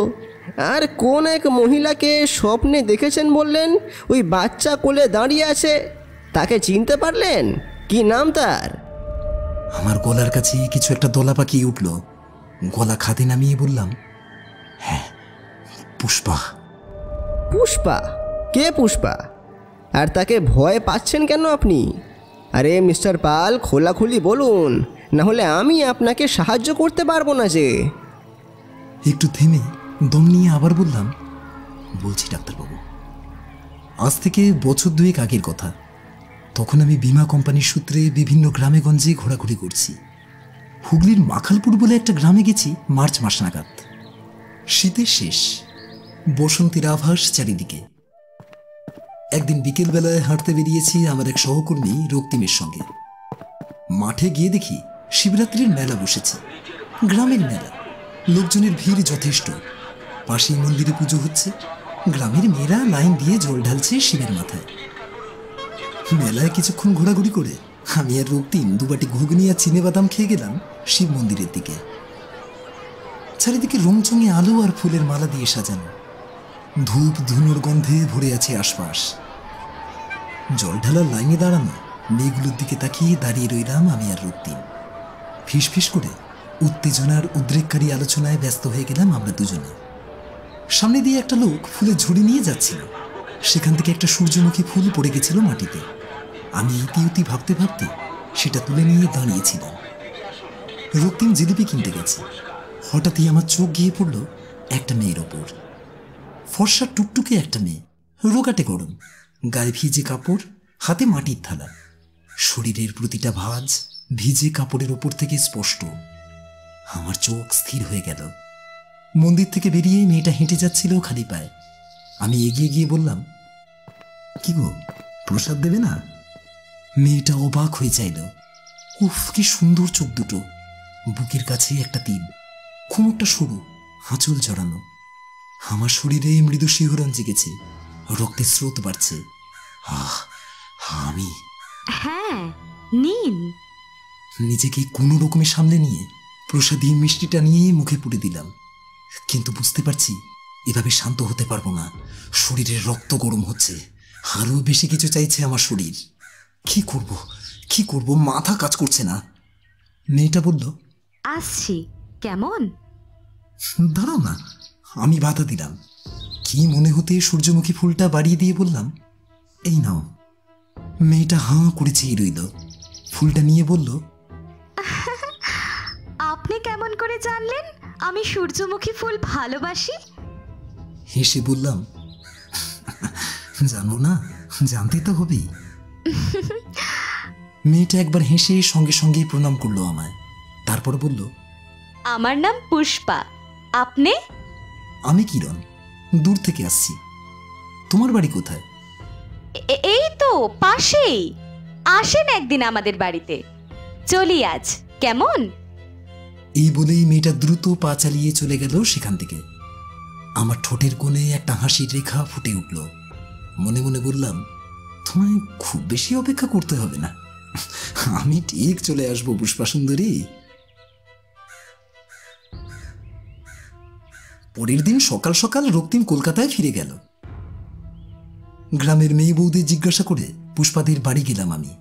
আর কোন এক মহিলাকে স্বপ্নে দেখেছেন বললেন, ওই বাচ্চা কোলে দাঁড়িয়ে আছে, তাকে চিনতে পারলেন? কি নাম তার? আমার গলার কাছে কিছু একটা দলা পাকিয়ে উঠল। গলা খাতে নামিয়ে বললাম, হ্যাঁ, পুষ্পা। পুষ্পা? কে পুষ্পা? আর তাকে ভয় পাচ্ছেন কেন আপনি? আরে মিস্টার পাল, খোলাখুলি বলুন, না হলে আমি আপনাকে সাহায্য করতে পারবো না যে। একটু থেমে দম নিয়ে আবার বললাম, বলছি ডাক্তারবাবু, আজ থেকে বছর 2 আগের কথা। তখন আমি বিমা কোম্পানির সূত্রে বিভিন্ন গ্রামে গঞ্জে ঘোরাঘুরি করছি। হুগলির মাখালপুর বলে একটা গ্রামে গেছি মার্চ মাস নাগাদ। শীতের শেষ, বসন্তের আভাস চারিদিকে। একদিন বিকেলবেলায় হাঁটতে বেরিয়েছি আমার এক সহকর্মী রক্তিমের সঙ্গে। মাঠে গিয়ে দেখি শিবরাত্রির মেলা বসেছে, গ্রামের মেলা। লোকজনের ভিড় যথেষ্ট। পাশেই মন্দিরে পুজো হচ্ছে। গ্রামের মেয়েরা লাইন দিয়ে জল ঢালছে শিবের মাথায়। মেলায় কিছুক্ষণ ঘোরাঘুরি করে আমি আর রক্তিম দুবাটি ঘুগনি আর চিনে বাদাম খেয়ে গেলাম শিব মন্দিরের দিকে। চারিদিকে রংচঙে আলো আর ফুলের মালা দিয়ে সাজানো, ধূপ ধুনোর গন্ধে ভরে আছে আশপাশ। জল ঢালার লাইনে দাঁড়ানো মেয়েগুলোর দিকে তাকিয়ে দাঁড়িয়ে রইলাম আমি আর রক্তিম। ফিসফিস করে উত্তেজনার উদ্রেককারী আলোচনায় ব্যস্ত হয়ে গেলাম আমরা দুজনে। সামনে দিয়ে একটা লোক ফুলের ঝুড়ি নিয়ে যাচ্ছিল, সেখান থেকে একটা সূর্যমুখী ফুল পড়ে গেছিল মাটিতে। আমি ইতিউতি ভাবতে ভাবতে সেটা তুলে নিয়ে দাঁড়িয়েছিলাম। রক্তিম জিলিপি কিনতে গেছে, হঠাৎই আমার চোখ গিয়ে পড়ল একটা মেয়ের ওপর। ফর্সা টুকটুকে একটা মেয়ে, রোগাটে গরম, গায়ে ভিজে কাপড়, হাতে মাটির থালা। শরীরের প্রতিটা ভাঁজ ভিজে কাপড়ের ওপর থেকে স্পষ্ট। আমার চোখ স্থির হয়ে গেল। মন্দির থেকে বেরিয়ে মেয়েটা হেঁটে যাচ্ছিল খালি পায়ে। আমি এগিয়ে গিয়ে বললাম, কি গো, প্রসাদ দেবে না? মেয়েটা অবাক হয়ে চাইল। উফ, কি সুন্দর চোখ দুটো, বুকের কাছে একটা তিল, কোমরটা সরু, আঁচল জড়ানো। আমার শরীরে মৃদু শিহরণ জেগেছে, রক্তের স্রোত বাড়ছে। আমি হ্যাঁ, নিন। নিজেকে কোনো রকমের সামলে নিয়ে প্রসাদী মিষ্টিটা নিয়ে মুখে পুড়ে দিলাম। কিন্তু বুঝতে পারছি এভাবে শান্ত হতে পারবো না। শরীরের রক্ত গরম হচ্ছে, আরো বেশি কিছু চাইছে আমার শরীর। কি করব, মাথা কাজ করছে না। মেয়েটা বলল, আসছি, কেমন? দাঁড়াও না। আমি বাধা দিলাম। কি মনে হতে সূর্যমুখী ফুলটা বাড়িয়ে দিয়ে বললাম, এই নাও। মেয়েটা হাঁ করে চেয়ে রইল। ফুলটা নিয়ে বলল, আপনি কেমন করে জানলেন আমি সূর্যমুখী ফুল ভালোবাসি? হেসে বললাম, জানো না, জানতে তো হবেই। মেয়েটা একবার হেসে সঙ্গে সঙ্গে প্রণাম করলো আমায়। তারপর বলল, আমার নাম পুষ্পা, আপনি? আমি কিরণ, দূর থেকে আসছি। তোমার বাড়ি কোথায়? এই তো পাশেই, আসেন একদিন আমাদের বাড়িতে, চলি আজ, কেমন? এই বলেই মেয়েটা দ্রুত পা চালিয়ে চলে গেল সেখান থেকে। আমার ঠোঁটের কোণে একটা হাসির রেখা ফুটে উঠল। মনে মনে বললাম, তোমায় খুব বেশি অপেক্ষা করতে হবে না, আমি ঠিক চলে আসবো পুষ্পা সুন্দরী। পরের দিন সকাল সকাল রক্তিম কলকাতায় ফিরে গেল। গ্রামের মেয়ে বউদের জিজ্ঞাসা করে পুষ্পাদের বাড়ি গেলাম আমি।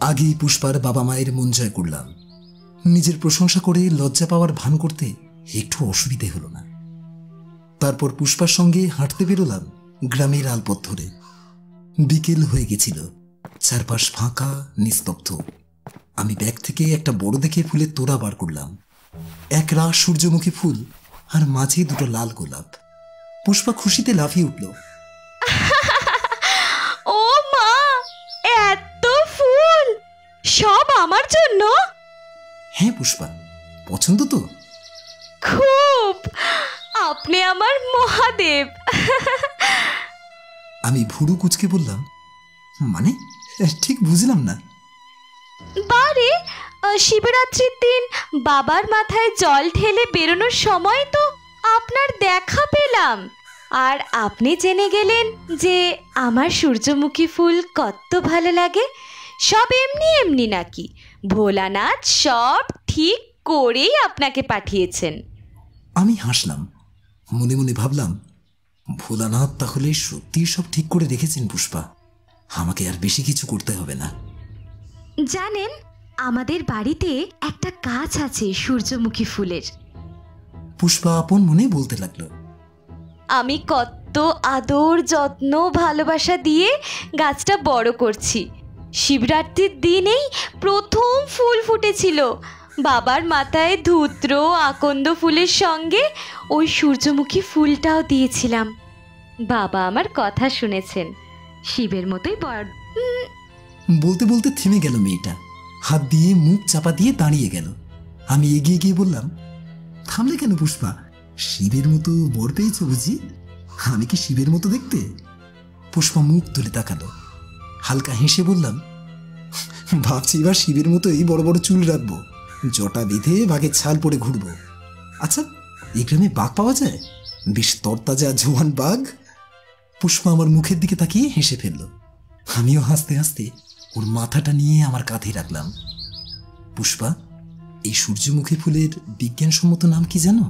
আগেই পুষ্পার বাবা মায়ের মন জয় করলাম। নিজের প্রশংসা করে লজ্জা পাওয়ার ভান করতে একটু অসুবিধে হলো না। তারপর পুষ্পার সঙ্গে হাঁটতে বেরোলাম গ্রামের আলপথ ধরে। বিকেল হয়ে গেছিল, চারপাশ ফাঁকা নিস্তব্ধ। আমি ব্যাগ থেকে একটা বড় দেখে ফুলের তোড়া বার করলাম। এক রাশ সূর্যমুখী ফুল আর মাঝে দুটো লাল গোলাপ। পুষ্পা খুশিতে লাফিয়ে উঠল, ও মা, এত ফুল, সব আমার জন্য? হ্যাঁ পুষ্পা, পছন্দ তো? খুব, আপনি আমার মহাদেব। আমি ভুরু কুচকে বললাম, মানে ঠিক বুঝলাম না। বারে, শিবরাত্রির দিন বাবার মাথায় জল ঢেলে বেরোনোর সময় তো আপনার দেখা পেলাম, আর আপনি জেনে গেলেন যে আমার সূর্যমুখী ফুল কত ভালো লাগে। সব এমনি এমনি নাকি, ভোলানাথ সব ঠিক করেই আপনাকে পাঠিয়েছেন। আমি হাসলাম, মনে মনে ভাবলাম, ভোলানাথ তাহলে সত্যি সব ঠিক করে রেখেছেন পুষ্পা, আমাকে আর বেশি কিছু করতে হবে না। জানেন, আমাদের বাড়িতে একটা গাছ আছে সূর্যমুখী ফুলের। পুষ্পা আপন মনে বলতে লাগলো, আমি কত আদর যত্ন ভালোবাসা দিয়ে গাছটা বড় করছি। শিবরাত্রির দিনেই প্রথম ফুল ফুটেছিল। বাবার মাথায় ধূত্র আকন্দ ফুলের সঙ্গে ওই সূর্যমুখী ফুলটাও দিয়েছিলাম। বাবা আমার কথা শুনেছেন, শিবের মতোই বড়। বলতে বলতে থেমে গেল মেয়েটা, হাত দিয়ে মুখ চাপা দিয়ে দাঁড়িয়ে গেল। আমি এগিয়ে গিয়ে বললাম, থামলে কেন পুষ্পা, শিবের মতো বর পেয়েছ বুঝি? আমি কি শিবের মতো দেখতে? পুষ্পা মুখ তুলে তাকালো। হালকা হেসে বললাম, ভাবছি এবার শিবের মতোই বড় বড় চুল রাখবো, জটা বেঁধে বাঘের ছাল পরে ঘুরবো। আচ্ছা, এই গ্রামে বাঘ পাওয়া যায়? বেশ তরতাজা জোয়ান বাঘ। পুষ্পা আমার মুখের দিকে তাকিয়ে হেসে ফেলল। আমিও হাসতে হাসতে ওর মাথাটা নিয়ে আমার কাঁধে রাখলাম। পুষ্পা, এই সূর্যমুখী ফুলের বিজ্ঞানসম্মত নাম কি জানো?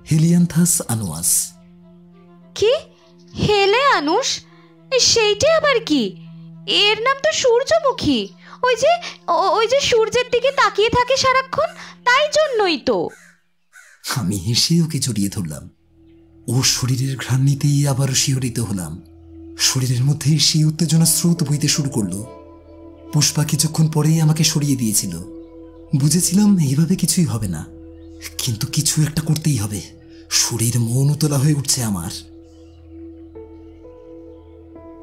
হেলিয়ান্থাস আনুয়াস। কি? হেলে আনুস? সেইটা আবার কি? এর নাম তো সূর্যমুখী। ওই যে সূর্যের দিকে তাকিয়ে থাকে সারাক্ষণ, তাই জন্যই তো। আমি হেসে ওকে জড়িয়ে ধরলাম। ও শরীরের ঘ্রাণ নিতেই আবারও শিহরিত হলাম। শরীরের মধ্যে সেই উত্তেজনা স্রোত বইতে শুরু করলো। পুষ্পা কিছুক্ষণ পরেই আমাকে সরিয়ে দিয়েছিল। বুঝেছিলাম এইভাবে কিছুই হবে না, কিন্তু কিছু একটা করতেই হবে। শরীর মন উতলা হয়ে উঠছে আমার।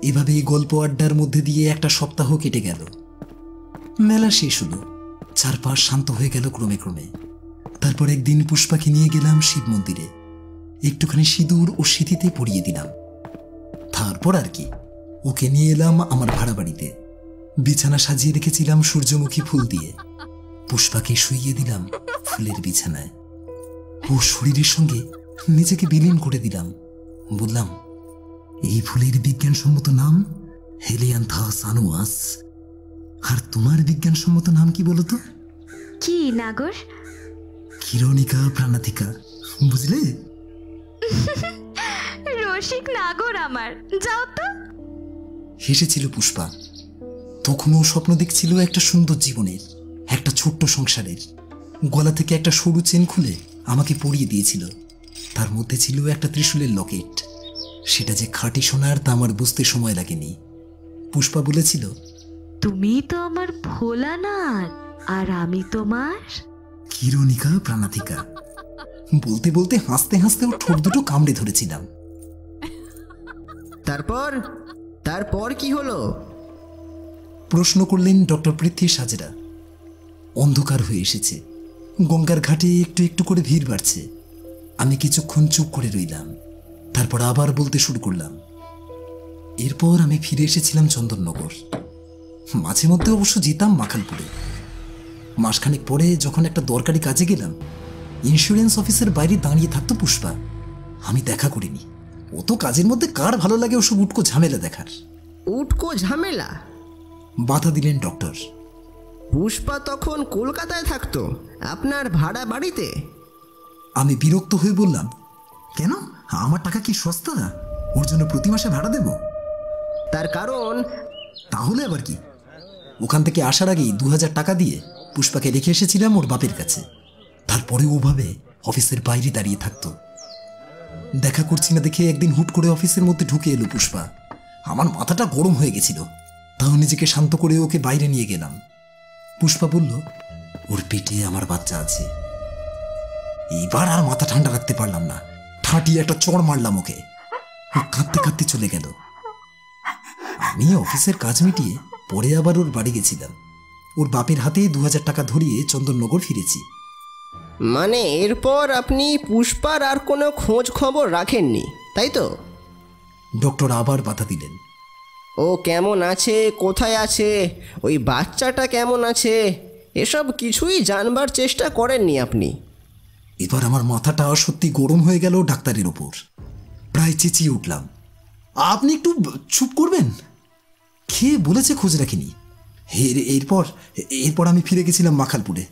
এভাবে গল্প আড্ডার মধ্যে দিয়ে একটা সপ্তাহ কেটে গেল। মেলা শেষ হলো, চারপাশ শান্ত হয়ে গেল ক্রমে ক্রমে। তারপর একদিন পুষ্পাকে নিয়ে গেলাম শিব মন্দিরে। একটুখানি সিঁদুর ও সিঁথিতে পরিয়ে দিলাম। তারপর আর কি, ওকে নিয়ে এলাম আমার ভাড়া বাড়িতে। বিছানা সাজিয়ে রেখেছিলাম সূর্যমুখী ফুল দিয়ে। পুষ্পাকে শুইয়ে দিলাম ফুলের বিছানায়। ও শরীরের সঙ্গে নিজেকে বিলীন করে দিলাম। বললাম, এই ফুলের বিজ্ঞানসম্মত নাম হেলিয়ান্থাস আনুয়াস। আর তোমার বিজ্ঞানসম্মত নাম কি বলতো? কি নাগর? কিরণিকা প্রাণাতিকা, বুঝলে? রসিক নাগর আমার, যাও তো। হেসেছিল পুষ্পা। তখনও স্বপ্ন দেখছিল একটা সুন্দর জীবনের, একটা ছোট্ট সংসারের। গলা থেকে একটা সরু চেন খুলে আমাকে পরিয়ে দিয়েছিল। তার মধ্যে ছিল একটা ত্রিশূলের লকেট। সেটা যে খাঁটি সোনার তা আমার বুঝতে সময় লাগেনি। পুষ্পা বলেছিল, তুমি তো আমার ভোলানাথ, আর আমি তোমার কিরণিকা প্রাণাতিকা। বলতে বলতে হাসতে হাসতে ওর ঠোঁট দুটো কামড়ে ধরেছিলাম। তারপর কি হলো? প্রশ্ন করলেন ডক্টর পৃথ্বী সাজরা। অন্ধকার হয়ে এসেছে। গঙ্গার ঘাটে একটু একটু করে ভিড় বাড়ছে। আমি কিছুক্ষণ চুপ করে রইলাম। তারপর আবার বলতে শুরু করলাম। এরপর আমি ফিরে এসেছিলাম চন্দননগর। মাঝে মধ্যে অবশ্য যেতাম মাখালপুরে। মাসখানেক পরে যখন একটা দরকারি কাজে গেলাম, ইন্স্যুরেন্স অফিসের বাইরে দাঁড়িয়ে থাকতো পুষ্পা। আমি দেখা করিনি। ও তো কাজের মধ্যে কার ভালো লাগে ওসব উটকো ঝামেলা দেখার। উটকো ঝামেলা? বাধা দিলেন ডক্টর। পুষ্পা তখন কলকাতায় থাকতো, আপনার ভাড়া বাড়িতে? আমি বিরক্ত হয়ে বললাম, কেন? আমার টাকা কি সস্তা? ওর জন্য প্রতি মাসে ভাড়া দেব? তার কারণ? তাহলে আবার কি, ওখান থেকে আসার আগেই 2000 টাকা দিয়ে পুষ্পাকে রেখে এসেছিলাম ওর বাপের কাছে। তারপরে ওভাবে অফিসের বাইরে দাঁড়িয়ে থাকতো। দেখা করছি না দেখে একদিন হুট করে অফিসের মধ্যে ঢুকে এলো পুষ্পা। আমার মাথাটা গরম হয়ে গেছিল, তাও নিজেকে শান্ত করে ওকে বাইরে নিয়ে গেলাম। পুষ্পা বলল, ওর পেটে আমার বাচ্চা আছে। এইবার আর মাথা ঠান্ডা রাখতে পারলাম না, ঠাঁটিয়ে একটা চড় মারলাম ওকে। ও কাঁদতে কাঁদতে চলে গেল। আমি অফিসের কাজ মিটিয়ে পরে আবার ওর বাড়ি গেছিলাম। ওর বাপের হাতে 2000 টাকা ধরিয়ে চন্দননগর ফিরেছি। মানে এরপর আপনি পুষ্পার আর কোনো খোঁজ খবর রাখেননি, তাই তো? ডক্টর আবার বাধা দিলেন। ও কেমন আছে, কোথায় আছে, ওই বাচ্চাটা কেমন আছে, এসব কিছুই জানবার চেষ্টা করেননি আপনি? এবার আমার মাথাটা সত্যি গরম হয়ে গেল ডাক্তারের ওপর। প্রায় চেঁচিয়ে উঠলাম, আপনি একটু চুপ করবেন? খেয়ে বলেছে খোঁজ রাখিনি। এরপর আমি ফিরে গেছিলাম মাখালপুরে।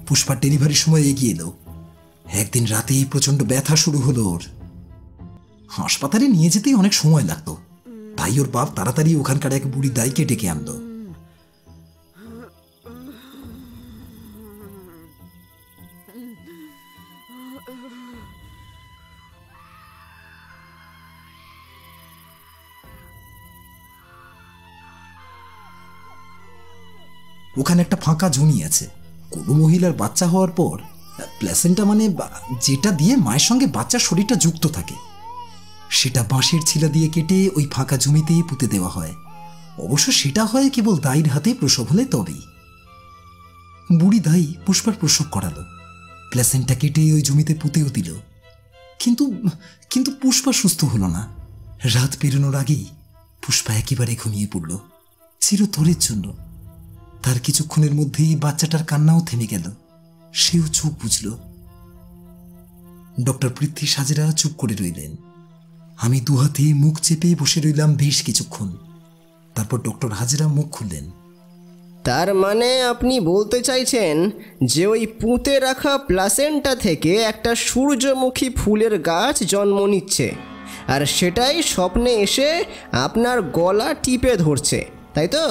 পুষ্পার ডেলিভারির সময় এগিয়ে এলো। একদিন রাতেই প্রচন্ড ব্যথা শুরু হলো ওর। হাসপাতালে নিয়ে যেতেই অনেক সময় লাগতো, তাই ওর বাপ তাড়াতাড়ি ওখানকার এক বুড়ি দাইকে ডেকে আনলো। ওখানে একটা ফাঁকা জমি আছে। কোনো মহিলার বাচ্চা হওয়ার পর প্ল্যাসেন্টা, মানে যেটা দিয়ে মায়ের সঙ্গে বাচ্চার শরীরটা যুক্ত থাকে, সেটা বাঁশের ছিলা দিয়ে কেটে ওই ফাঁকা জমিতেই পুঁতে দেওয়া হয়। অবশ্য সেটা হয় কেবল দাইর হাতে প্রসব হলে তবেই। বুড়ি দাই পুষ্পার প্রসব করালো, প্ল্যাসেন্টা কেটে ওই জমিতে পুঁতেও দিল। কিন্তু পুষ্পা সুস্থ হলো না। রাত পেরোনোর আগেই পুষ্পা একেবারে ঘুমিয়ে পড়ল, চিরতরের জন্য। তার কিছুক্ষণের মধ্যেই বাচ্চাটার কান্নাও থেমে গেল। সেও চোখ বুঝল। ডক্টর পৃথ্বী সাজরা চুপ করে রইলেন। আমি দুহাতে মুখ চেপে বসে রইলাম বেশ কিছুক্ষণ। তারপর ডক্টর হাজরা মুখ খুললেন। তার মানে আপনি বলতে চাইছেন যে ওই পুঁতে রাখা প্লাসেন্টা থেকে একটা সূর্যমুখী ফুলের গাছ জন্ম নিচ্ছে, আর সেটাই স্বপ্নে এসে আপনার গলা টিপে ধরছে, তাই তো?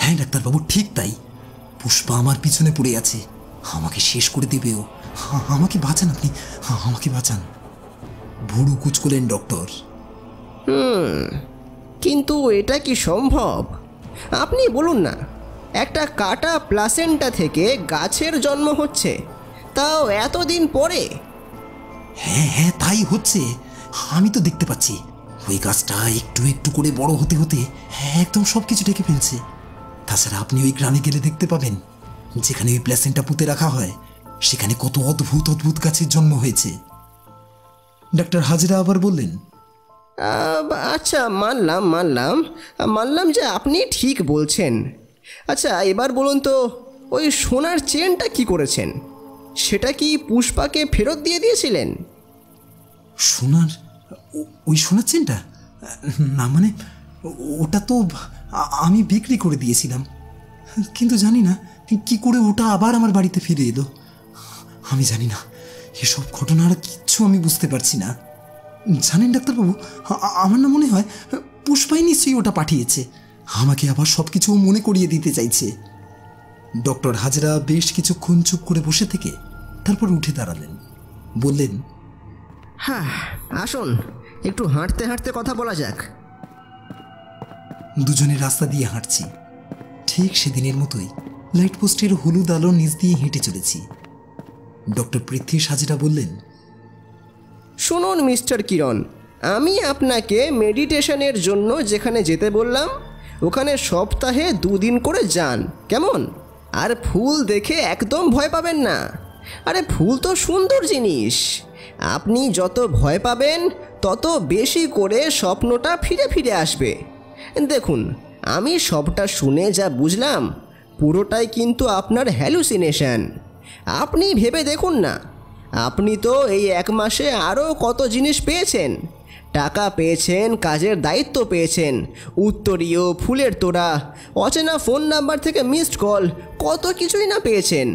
হ্যাঁ ডাক্তারবাবু, ঠিক তাই। পুষ্পা আমার পিছনে পড়ে আছে, আমাকে শেষ করে দেবে ও। আমাকে বাঁচান আপনি, আমাকে বাঁচান। ভুরু কুচকলেন ডক্টর। কিন্তু এটা কি সম্ভব? আপনি বলুন না, একটা কাটা প্লাসেন্টা থেকে গাছের জন্ম হচ্ছে, তাও এতদিন পরে? হ্যাঁ তাই হচ্ছে, আমি তো দেখতে পাচ্ছি। ওই গাছটা একটু একটু করে বড় হতে হতে একদম সবকিছু ঢেকে ফেলছে। তাছাড়া আপনি ওই গ্রামে গেলে দেখতে পাবেন, যেখানে ওই প্লাসেন্টা পুঁতে রাখা হয় সেখানে কত অদ্ভুত অদ্ভুত গাছের জন্ম হয়েছে। ডাক্তার হাজরা আবার বললেন, আচ্ছা, মানলাম যে আপনি ঠিক বলছেন। আচ্ছা, এবার বলুন তো, ওই সোনার চেনটা কি করেছেন? সেটা কি পুষ্পাকে ফেরত দিয়ে দিয়েছিলেন? ওই সোনার চেনটা? না মানে ওটা তো আমি বিক্রি করে দিয়েছিলাম, কিন্তু জানি না কি করে ওটা আবার আমার বাড়িতে ফিরে এলো। আমি জানি না, এসব ঘটনার কিচ্ছু আমি বুঝতে পারছি না। জানেন ডাক্তারবাবু, আমার না মনে হয় পুষ্পাই নিশ্চয়ই ওটা পাঠিয়েছে, আমাকে আবার সব কিছু মনে করিয়ে দিতে চাইছে। ডক্টর হাজরা বেশ কিছুক্ষণ চুপ করে বসে থেকে তারপর উঠে দাঁড়ালেন, বললেন, হ্যাঁ, আসুন একটু হাঁটতে হাঁটতে কথা বলা যাক। দুজনে রাস্তা দিয়ে হাঁটছি, ঠিক সেদিনের মতোই লাইট পোস্টের হলুদ আলোর নিচ দিয়ে হেঁটে চলেছি। ডক্টর পৃথ্বী হাজরা বললেন, শুনুন মিস্টার কিরণ, আমি আপনাকে মেডিটেশনের জন্য যেখানে যেতে বললাম ওখানে সপ্তাহে 2 দিন করে যান, কেমন? আর ফুল দেখে একদম ভয় পাবেন না। আরে ফুল তো সুন্দর জিনিস, আপনি যত ভয় পাবেন তত বেশি করে স্বপ্নটা ফিরে ফিরে আসবে। দেখুন, আমি সবটা শুনে যা বুঝলাম পুরোটাই কিন্তু আপনার হ্যালুসিনেশন। আপনি ভেবে দেখুন না, আপনি তো এই 1 মাসে আরও কত জিনিস পেয়েছেন। টাকা পেয়েছেন, কাজের দায়িত্ব পেয়েছেন, উত্তরীয়, ফুলের তোড়া, অচেনা ফোন নাম্বার থেকে মিসড কল, কত কিছুই না পেয়েছেন।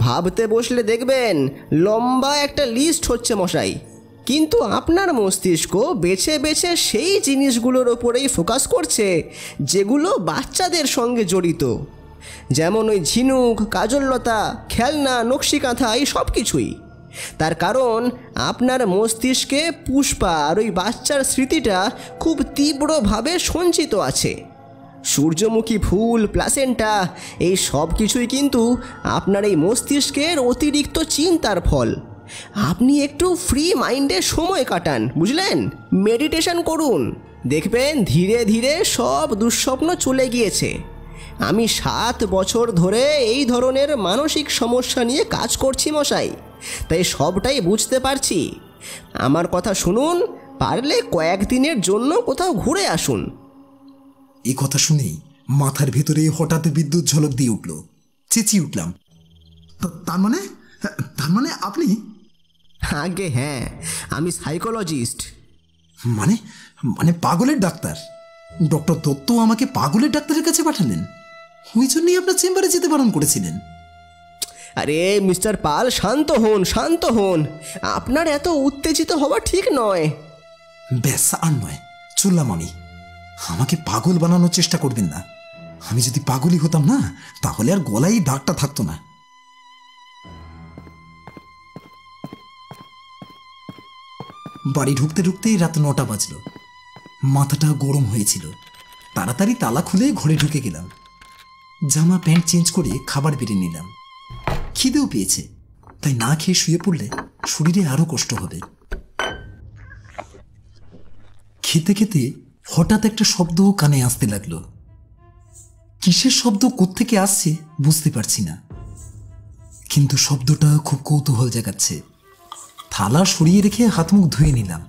ভাবতে বসলে দেখবেন লম্বা একটা লিস্ট হচ্ছে মশাই। কিন্তু আপনার মস্তিষ্ক বেছে বেছে সেই জিনিসগুলোর ওপরেই ফোকাস করছে যেগুলো বাচ্চাদের সঙ্গে জড়িত, যেমন ওই ঝিনুক, কাজললতা, খেলনা, নকশিকাঁথা, এই সব কিছুই। তার কারণ আপনার মস্তিষ্কে পুষ্পা আর ওই বাচ্চার স্মৃতিটা খুব তীব্রভাবে সঞ্চিত আছে। সূর্যমুখী ফুল, প্লাসেন্টা, এই সব কিছুই কিন্তু আপনার এই মস্তিষ্কের অতিরিক্ত চিন্তার ফল। আপনি একটু ফ্রি মাইন্ডে সময় কাটান, বুঝলেন? মেডিটেশন করুন, দেখবেন ধীরে ধীরে সব দুঃস্বপ্ন চলে গিয়েছে। আমি 7 বছর ধরে এই ধরনের মানসিক সমস্যা নিয়ে কাজ করছি মশাই, তাই সবটাই বুঝতে পারছি। আমার কথা শুনুন, পারলে কয়েকদিনের জন্য কোথাও ঘুরে আসুন। এই কথা শুনেই মাথার ভেতরে হঠাৎ বিদ্যুৎ ঝলক দিয়ে উঠল। চেঁচিয়ে উঠলাম, তার মানে আপনি? আগে হ্যাঁ, আমি সাইকোলজিস্ট। মানে মানে পাগলের ডাক্তার? ডক্টর দত্ত আমাকে পাগলের ডাক্তারের কাছে পাঠালেন? ওই জন্যই আপনার চেম্বারে যেতে বারণ করেছিলেন। আরে মিস্টার পাল, শান্ত হন। আপনার এত উত্তেজিত হওয়া ঠিক নয়। ব্যাস, আর নয়, চললাম আমি। আমাকে পাগল বানানোর চেষ্টা করবেন না। আমি যদি পাগলই হতাম না, তাহলে আর গলায় দাগটা থাকতো না। বাড়ি ঢুকতে ঢুকতেই রাত 9টা বাজলো। মাথাটা গরম হয়েছিল, তাড়াতাড়ি তালা খুলে ঘরে ঢুকে গেলাম। জামা প্যান্ট চেঞ্জ করে খাবার বেড়ে নিলাম। খিদেও পেয়েছে, তাই না খেয়ে শুয়ে পড়লে শরীরে আরো কষ্ট হবে। খেতে খেতে হঠাৎ একটা শব্দ কানে আসতে লাগলো। কিসের শব্দ, কোত্থেকে আসছে বুঝতে পারছি না, কিন্তু শব্দটা খুব কৌতূহল জাগাচ্ছে। থালা সরিয়ে রেখে হাত মুখ ধুয়ে নিলাম।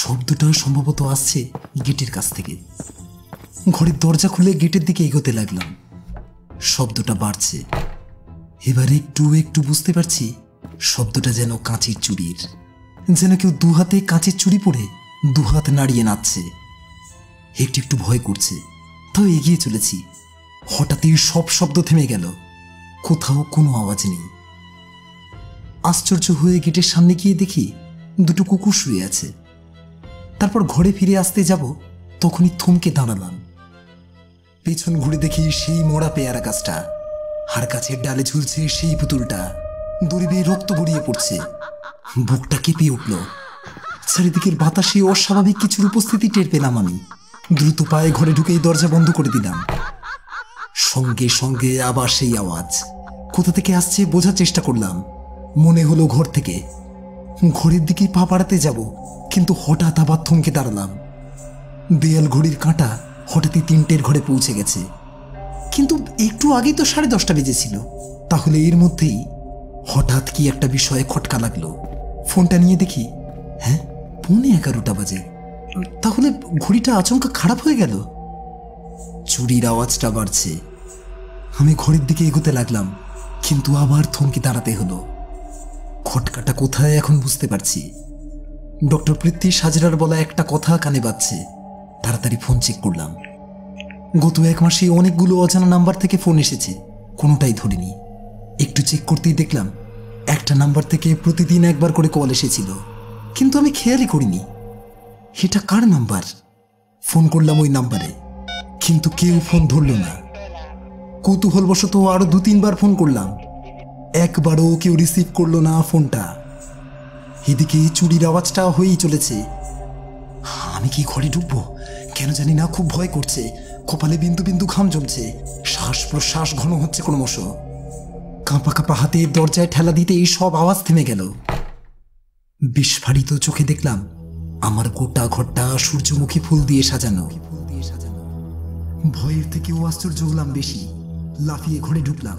শব্দটা সম্ভবত আসছে গেটের কাছ থেকে। ঘরের দরজা খুলে গেটের দিকে এগোতে লাগলাম। শব্দটা বাড়ছে। এবার একটু একটু বুঝতে পারছি শব্দটা যেন কাঁচের চুড়ির, যেন কেউ 2 হাতে কাঁচের চুড়ি পরে 2 হাত নাড়িয়ে নাচছে। একটু একটু ভয় করছে, তাও এগিয়ে চলেছি। হঠাৎই সব শব্দ থেমে গেল, কোথাও কোনো আওয়াজ নেই। আশ্চর্য হয়ে গেটের সামনে গিয়ে দেখি দুটো কুকুর শুয়ে আছে। তারপর ঘরে ফিরে আসতে যাব, তখনই থমকে দাঁড়ালাম। পেছন ঘুরে দেখি সেই মরা পেয়ারা গাছটা, আর গাছের ডালে ঝুলছে সেই পুতুলটা, দড়ি বেয়ে রক্ত গড়িয়ে পড়ছে। বুকটা কেঁপে উঠল। চারিদিকের বাতাসে অস্বাভাবিক কিছুর উপস্থিতি টের পেলাম আমি। দ্রুত পায়ে ঘরে ঢুকেই দরজা বন্ধ করে দিলাম। সঙ্গে সঙ্গে আবার সেই আওয়াজ কোথা থেকে আসছে বোঝার চেষ্টা করলাম। মনে হলো ঘর থেকে। ঘরের দিকে পা বাড়াতে যাব, কিন্তু হঠাৎ আবার থমকে দাঁড়ালাম। দেয়াল ঘড়ির কাঁটা হঠাৎই 3টের ঘরে পৌঁছে গেছে, কিন্তু একটু আগেই তো 10:30 বেজেছিল। তাহলে এর মধ্যেই হঠাৎ কি একটা বিষয়ে খটকা লাগলো। ফোনটা নিয়ে দেখি, হ্যাঁ 11:15 বাজে। তাহলে ঘড়িটা আচমকা খারাপ হয়ে গেল। চুরির আওয়াজটা বাড়ছে। আমি ঘরের দিকে এগোতে লাগলাম, কিন্তু আবার থমকে দাঁড়াতে হলো। খটকাটা কোথায় এখন বুঝতে পারছি। ডক্টর পৃথ্বী হাজরার বলা একটা কথা কানে বাজছে। তাড়াতাড়ি ফোন চেক করলাম। গত 1 মাসে অনেকগুলো অজানা নাম্বার থেকে ফোন এসেছে, কোনোটাই ধরিনি। একটু চেক করতেই দেখলাম একটা নাম্বার থেকে প্রতিদিন একবার করে কল এসেছিল, কিন্তু আমি খেয়ালই করিনি। এটা কার নাম্বার? ফোন করলাম ওই নাম্বারে, কিন্তু কেউ ফোন ধরল না। কৌতূহলবশত আরো 2-3 বার ফোন করলাম, একবারও কেউ রিসিভ করলো না ফোনটা। এদিকে চুরির আওয়াজটা হয়েই চলেছে। আমি কি ঘরে ঢুকবো? কেন জানি না, খুব ভয় করছে। কপালে বিন্দু বিন্দু ঘাম জমছে, শ্বাস প্রশ্বাস ঘন হচ্ছে ক্রমশ। কাঁপা কাঁপা হাতে দরজায় ঠেলা দিতে এই সব আওয়াজ থেমে গেল। বিস্ফারিত চোখে দেখলাম আমার গোটা ঘরটা সূর্যমুখী ফুল দিয়ে সাজানো। ভয়ের থেকেও আশ্চর্য হলাম বেশি। লাফিয়ে ঘরে ঢুকলাম।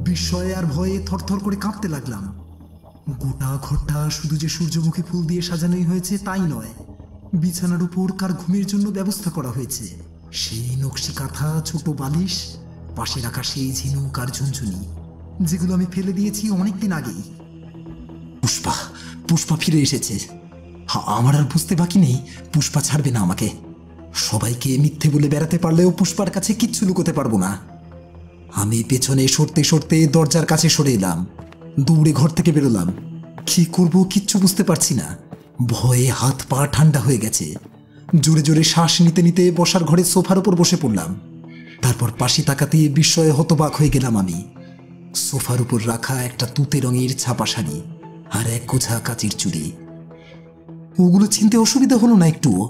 বিস্ময়ে আর ভয়ে থরথর করে কাঁপতে লাগলাম। গোটা ঘরটা শুধু যে সূর্যমুখী ফুল দিয়ে সাজানোই হয়েছে তাই নয়, বিছানার উপর কার ঘুমের জন্য ব্যবস্থা করা হয়েছে। সেই নকশি কাঁথা, ছোট বালিশ, পাশে রাখা সেই ঝিনুক আর ঝুনঝুনি, যেগুলো আমি ফেলে দিয়েছি অনেকদিন আগেই। পুষ্পা ফিরে এসেছে। আমার আর বুঝতে বাকি নেই, পুষ্পা ছাড়বে না আমাকে। সবাইকে মিথ্যে বলে বেড়াতে পারলেও পুষ্পার কাছে কিচ্ছু লুকোতে পারবো না। আমি পেছনে সরতে সরতে দরজার কাছে সরে এলাম। দৌড়ে ঘর থেকে বেরোলাম। কি করব কিচ্ছু বুঝতে পারছি না। ভয়ে হাত পা ঠান্ডা হয়ে গেছে। জোরে জোরে শ্বাস নিতে নিতে বসার ঘরের সোফার উপর বসে পড়লাম। তারপর পাশে তাকাতে বিস্ময়ে হতবাক হয়ে গেলাম আমি। সোফার উপর রাখা একটা তুতে রঙের ছাপা শাড়ি আর এক গোছা কাচের চুড়ি। ওগুলো চিনতে অসুবিধা হলো না একটুও।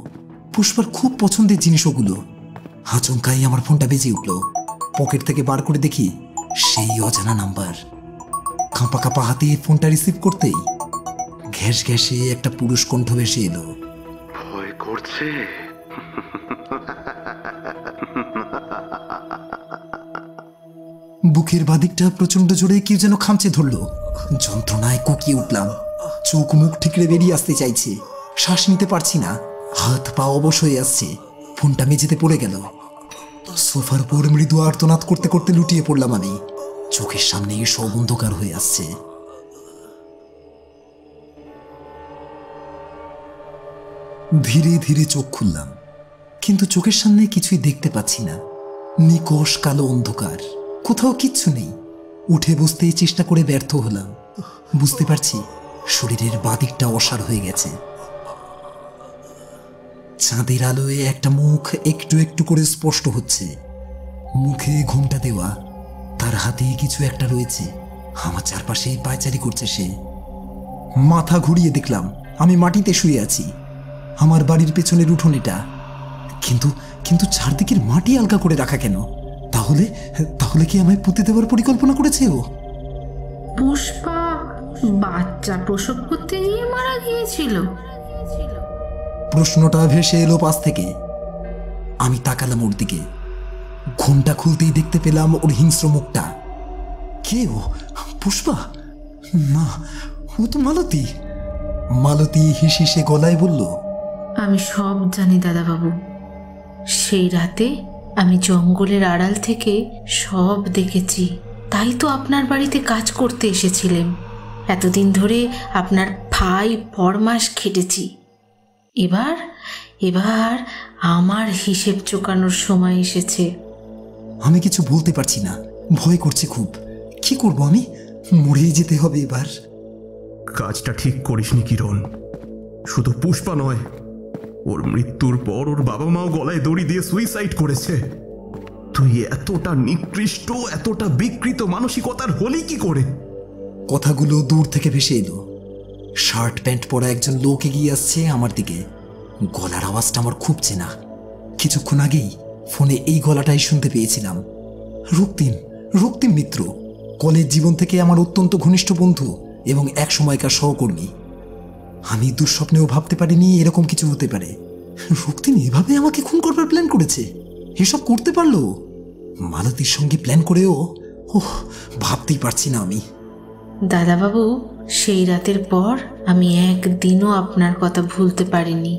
পুষ্পার খুব পছন্দের জিনিস ওগুলো। আচমকাই আমার ফোনটা বেজে উঠল। পকেট থেকে বার করে দেখি সেই অজানা নাম্বার। কাঁপা কাঁপা হাতে ফোনটা রিসিভ করতেই ঘ্যাস ঘ্যাসে একটা পুরুষ কণ্ঠ ভেসে এলো। ভয় করছে? বুকের বাদিকটা প্রচন্ড জোরে কেউ যেন খামচে ধরলো। যন্ত্রণায় কুকিয়ে উঠলাম। চোখ মুখ ঠিকরে বেরিয়ে আসতে চাইছে, শ্বাস নিতে পারছি না। হাত পা অবশ হয়ে আসছে। ফোনটা মেঝেতে পড়ে গেল। সোফার উপর মৃদু আর্তনাদ করতে করতে লুটিয়ে পড়লাম আমি। চোখের সামনে সব অন্ধকার হয়ে আসছে। ধীরে ধীরে চোখ খুললাম, কিন্তু চোখের সামনে কিছুই দেখতে পাচ্ছি না। নিকষ কালো অন্ধকার, কোথাও কিচ্ছু নেই। উঠে বসতে চেষ্টা করে ব্যর্থ হলাম। বুঝতে পারছি শরীরের বাদিকটা অসাড় হয়ে গেছে। চাঁদের আলোয় একটা মুখ একটু একটু করে স্পষ্ট হচ্ছে। মুখে ঘোমটা দেওয়া, তার হাতে কিছু একটা রয়েছে। আমার চারপাশে পায়চারি করছে সে। মাথা ঘুরিয়ে দেখলাম আমি মাটিতে শুয়ে আছি। আমার বাড়ির পেছনের উঠোন এটা, কিন্তু চারদিকের মাটি আলগা করে রাখা কেন? তাহলে কি আমায় পুঁতে দেওয়ার পরিকল্পনা করেছে ও? পুষ্পা বাচ্চা প্রসব করতে গিয়ে মারা গিয়েছিল? প্রশ্নটা ভেসে এলো পাশ থেকে। আমি তাকালাম ওর দিকে। ঘোমটা খুলতেই দেখতে পেলাম ওর হিংস্র মুখটা। কে ও? পুষ্পা? না, ও তো মালতী। মালতী হিসিসে গলায় বলল, আমি সব জানি দাদাবাবু। সেই রাতে আমি জঙ্গলের আড়াল থেকে সব দেখেছি। তাই তো আপনার বাড়িতে কাজ করতে এসেছিলেন। এতদিন ধরে আপনার ভাই ফরমাস খেটেছি। এবার আমার হিসেব চোকানোর সময় এসেছে। আমি কিছু বলতে পারছি না, ভয় করছে খুব। কি করব আমি? মরেই যেতে হবে এবার। কাজটা ঠিক করিসনি কিরণ। শুধু পুষ্পা নয়, ওর মৃত্যুর পর ওর বাবা মাও গলায় দড়ি দিয়ে সুইসাইড করেছে। তুই এতটা নিকৃষ্ট, এতটা বিকৃত মানসিকতার হলি কি করে? কথাগুলো দূর থেকে ভেসে এলো। শার্ট প্যান্ট পরা একজন লোক এগিয়ে আসছে আমার দিকে। গলার আওয়াজটা আমার খুব চেনা। কিছুক্ষণ আগেই ফোনে এই গলাটাই শুনতে পেয়েছিলাম। রক্তিম, রক্তিম মিত্র, কলেজ জীবন থেকে আমার অত্যন্ত ঘনিষ্ঠ বন্ধু এবং এক সময়কার সহকর্মী। আমি দুঃস্বপ্নেও ভাবতে পারিনি এরকম কিছু হতে পারে। রক্তিম এভাবে আমাকে খুন করবার প্ল্যান করেছে। এসব করতে পারলো মালতীর সঙ্গে প্ল্যান করেও? ওহ, ভাবতেই পারছি না আমি। দাদাবাবু, সেই রাতের পর আমি একদিনও আপনার কথা ভুলতে পারিনি।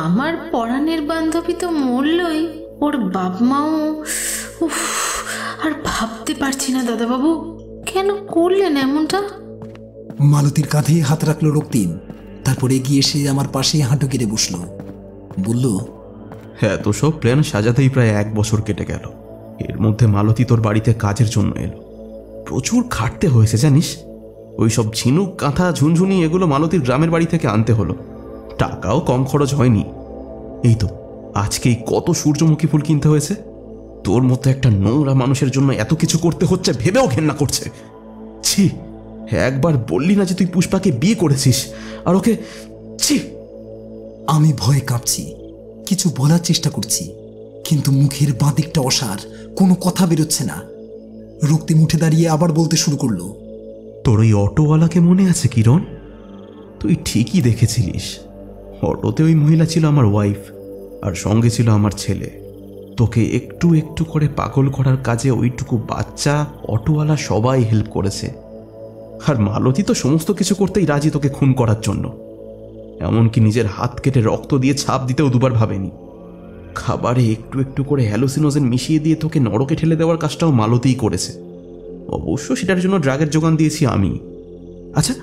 আমার পরাণের বান্ধবী তো মরলই, ওর বাপ মাও। উফ, আর ভাবতে পারছি না দাদাবাবু, কেন করলেন এমনটা? মালতীর কাঁধে হাত রাখলো রক্তিম, তারপর এগিয়ে এসে আমার পাশে হাঁটু কেটে বসলো। বলল, হ্যাঁ, তো সব প্ল্যান সাজাতেই প্রায় 1 বছর কেটে গেল। এর মধ্যে মালতী তোর বাড়িতে কাজের জন্য এলো। প্রচুর খাটতে হয়েছে জানিস। ওই সব ঝিনুক, কাঁথা, ঝুনঝুনি এগুলো মালতীর গ্রামের বাড়ি থেকে আনতে হলো। টাকাও কম খরচ হয়নি। এই তো আজকেই কত সূর্যমুখী ফুল কিনতে হয়েছে। তোর মতো একটা নোংরা মানুষের জন্য এত কিছু করতে হচ্ছে ভেবেও ঘেন্না করছে। ছি, একবার বললি না যে তুই পুষ্পাকে বিয়ে করেছিস, আর ওকে? ছি। আমি ভয়ে কাঁপছি, কিছু বলার চেষ্টা করছি, কিন্তু মুখের বাঁ দিকটা অসাড়, কোনো কথা বেরোচ্ছে না। রক্তিম উঠে দাঁড়িয়ে আবার বলতে শুরু করলো, তোর ওই অটোওয়ালাকে মনে আছে কিরণ? তুই ঠিকই দেখেছিলিস। অটোতে ওই মহিলা ছিল আমার ওয়াইফ, আর সঙ্গে ছিল আমার ছেলে। তোকে একটু একটু করে পাগল করার কাজে ওইটুকু বাচ্চা, অটোওয়ালা সবাই হেল্প করেছে। আর মালতী তো সমস্ত কিছু করতেই রাজি তোকে খুন করার জন্য। এমনকি নিজের হাত কেটে রক্ত দিয়ে ছাপ দিতেও দুবার ভাবেনি। খাবারে একটু একটু করে হ্যালোসিনোজেন মিশিয়ে দিয়ে তোকে নরকে ঠেলে দেওয়ার কাজটাও মালতীই করেছে। অবশ্য সেটার জন্য ড্রাগের যোগান দিয়েছি আমি। আচ্ছা,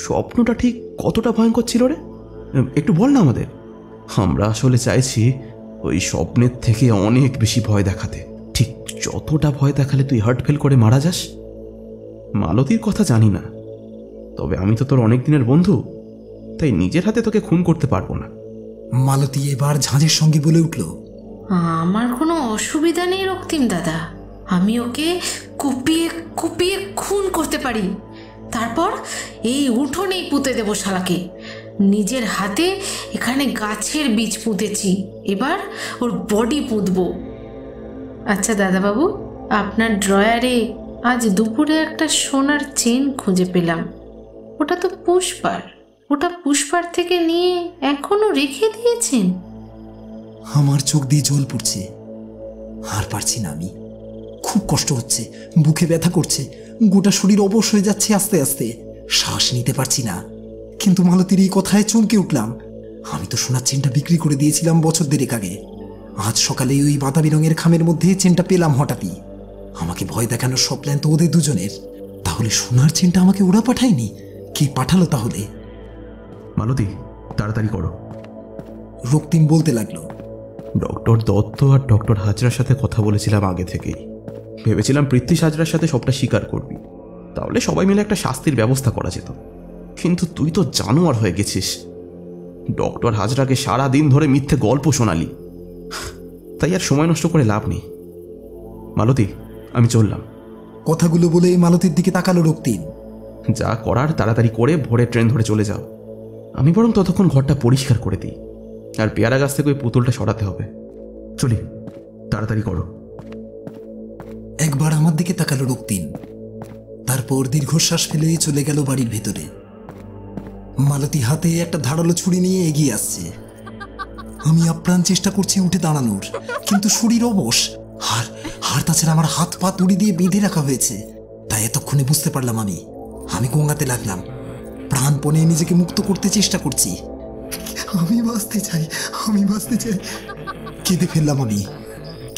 স্বপ্নটা ঠিক কতটা ভয়ঙ্কর ছিল রে? একটু বল না আমাদের। আমরা আসলে চাইছি ওই স্বপ্নের থেকে অনেক বেশি ভয় দেখাতে, ঠিক যতটা ভয় দেখালে তুই হার্ট ফেল করে মারা যাস। মালতীর কথা জানি না, তবে আমি তো তোর অনেক দিনের বন্ধু, তাই নিজের হাতে তোকে খুন করতে পারবো না। মালতী এবার ঝাঁঝের সঙ্গে বলে উঠল, আমার কোনো অসুবিধা নেই রক্তিম দাদা, আমি ওকে কুপিয়ে কুপিয়ে খুন করতে পারি। তারপর এই উঠোনেই পুঁতে দেবো শালাকে। নিজের হাতে এখানে গাছের বীজ পুঁতেছি, এবার ওর বডি পুঁতবো। আচ্ছা দাদাবাবু, আপনার ড্রয়ারে আজ দুপুরে একটা সোনার চেন খুঁজে পেলাম। ওটা তো পুষ্পার। ওটা পুষ্পার থেকে নিয়ে এখনো রেখে দিয়েছেন? আমার চোখ দিয়ে জল পড়ছে, আর পারছি না আমি। খুব কষ্ট হচ্ছে, বুকে ব্যথা করছে, গোটা শরীর অবশ হয়ে যাচ্ছে আস্তে আস্তে, শ্বাস নিতে পারছি না। কিন্তু মালতীর এই কথায় চমকে উঠলাম। আমি তো সোনার চেনটা বিক্রি করে দিয়েছিলাম বছর 1.5 আগে। আজ সকালে ওই বাতাবি রঙের খামের মধ্যে চেনটা পেলাম হঠাৎই। আমাকে ভয় দেখানোর সব প্ল্যান তো ওদের দুজনের। তাহলে সোনার চেনটা আমাকে ওরা পাঠায়নি, কে পাঠালো তাহলে? মালতী, তাড়াতাড়ি করো। রক্তিম বলতে লাগলো, ডক্টর দত্ত আর ডক্টর হাজরার সাথে কথা বলেছিলাম আগে থেকেই। ভেবেছিলাম পৃথ্বী হাজরার সাথে সবটা স্বীকার করবি, তাহলে সবাই মিলে একটা শাস্তির ব্যবস্থা করা যেত। কিন্তু তুই তো জানোয়ার হয়ে গেছিস। ডক্টর হাজরাকে সারা দিন ধরে মিথ্যে গল্প শোনালি, তাই আর সময় নষ্ট করে লাভ নেই। মালতী, আমি চললাম। কথাগুলো বলে মালতীর দিকে তাকালো রক্তিম। যা করার তাড়াতাড়ি করে ভোরে ট্রেন ধরে চলে যাও। আমি বরং ততক্ষণ ঘরটা পরিষ্কার করে দিই, আর পেয়ারা গাছ থেকে ওই পুতুলটা সরাতে হবে। চলি, তাড়াতাড়ি করো। একবার আমার দিকে তাকালো রক্তিম, তারপর দীর্ঘশ্বাস ফেলে চলে গেল বাড়ির ভেতরে। মালতী হাতে একটা ধারালো ছুরি নিয়ে এগিয়ে আসছে। আমি আপ্রাণ চেষ্টা করছি উঠে দাঁড়ানোর, কিন্তু শরীর অবশ, আর তাছাড়া আমার হাত পা তুড়ি দিয়ে বেঁধে রাখা হয়েছে। তাই এতক্ষণে বুঝতে পারলাম আমি গোঙাতে লাগলাম, প্রাণপণে নিজেকে মুক্ত করতে চেষ্টা করছি। আমি বাঁচতে চাই, আমি বাঁচতে চাই, কেঁদে ফেললাম আমি।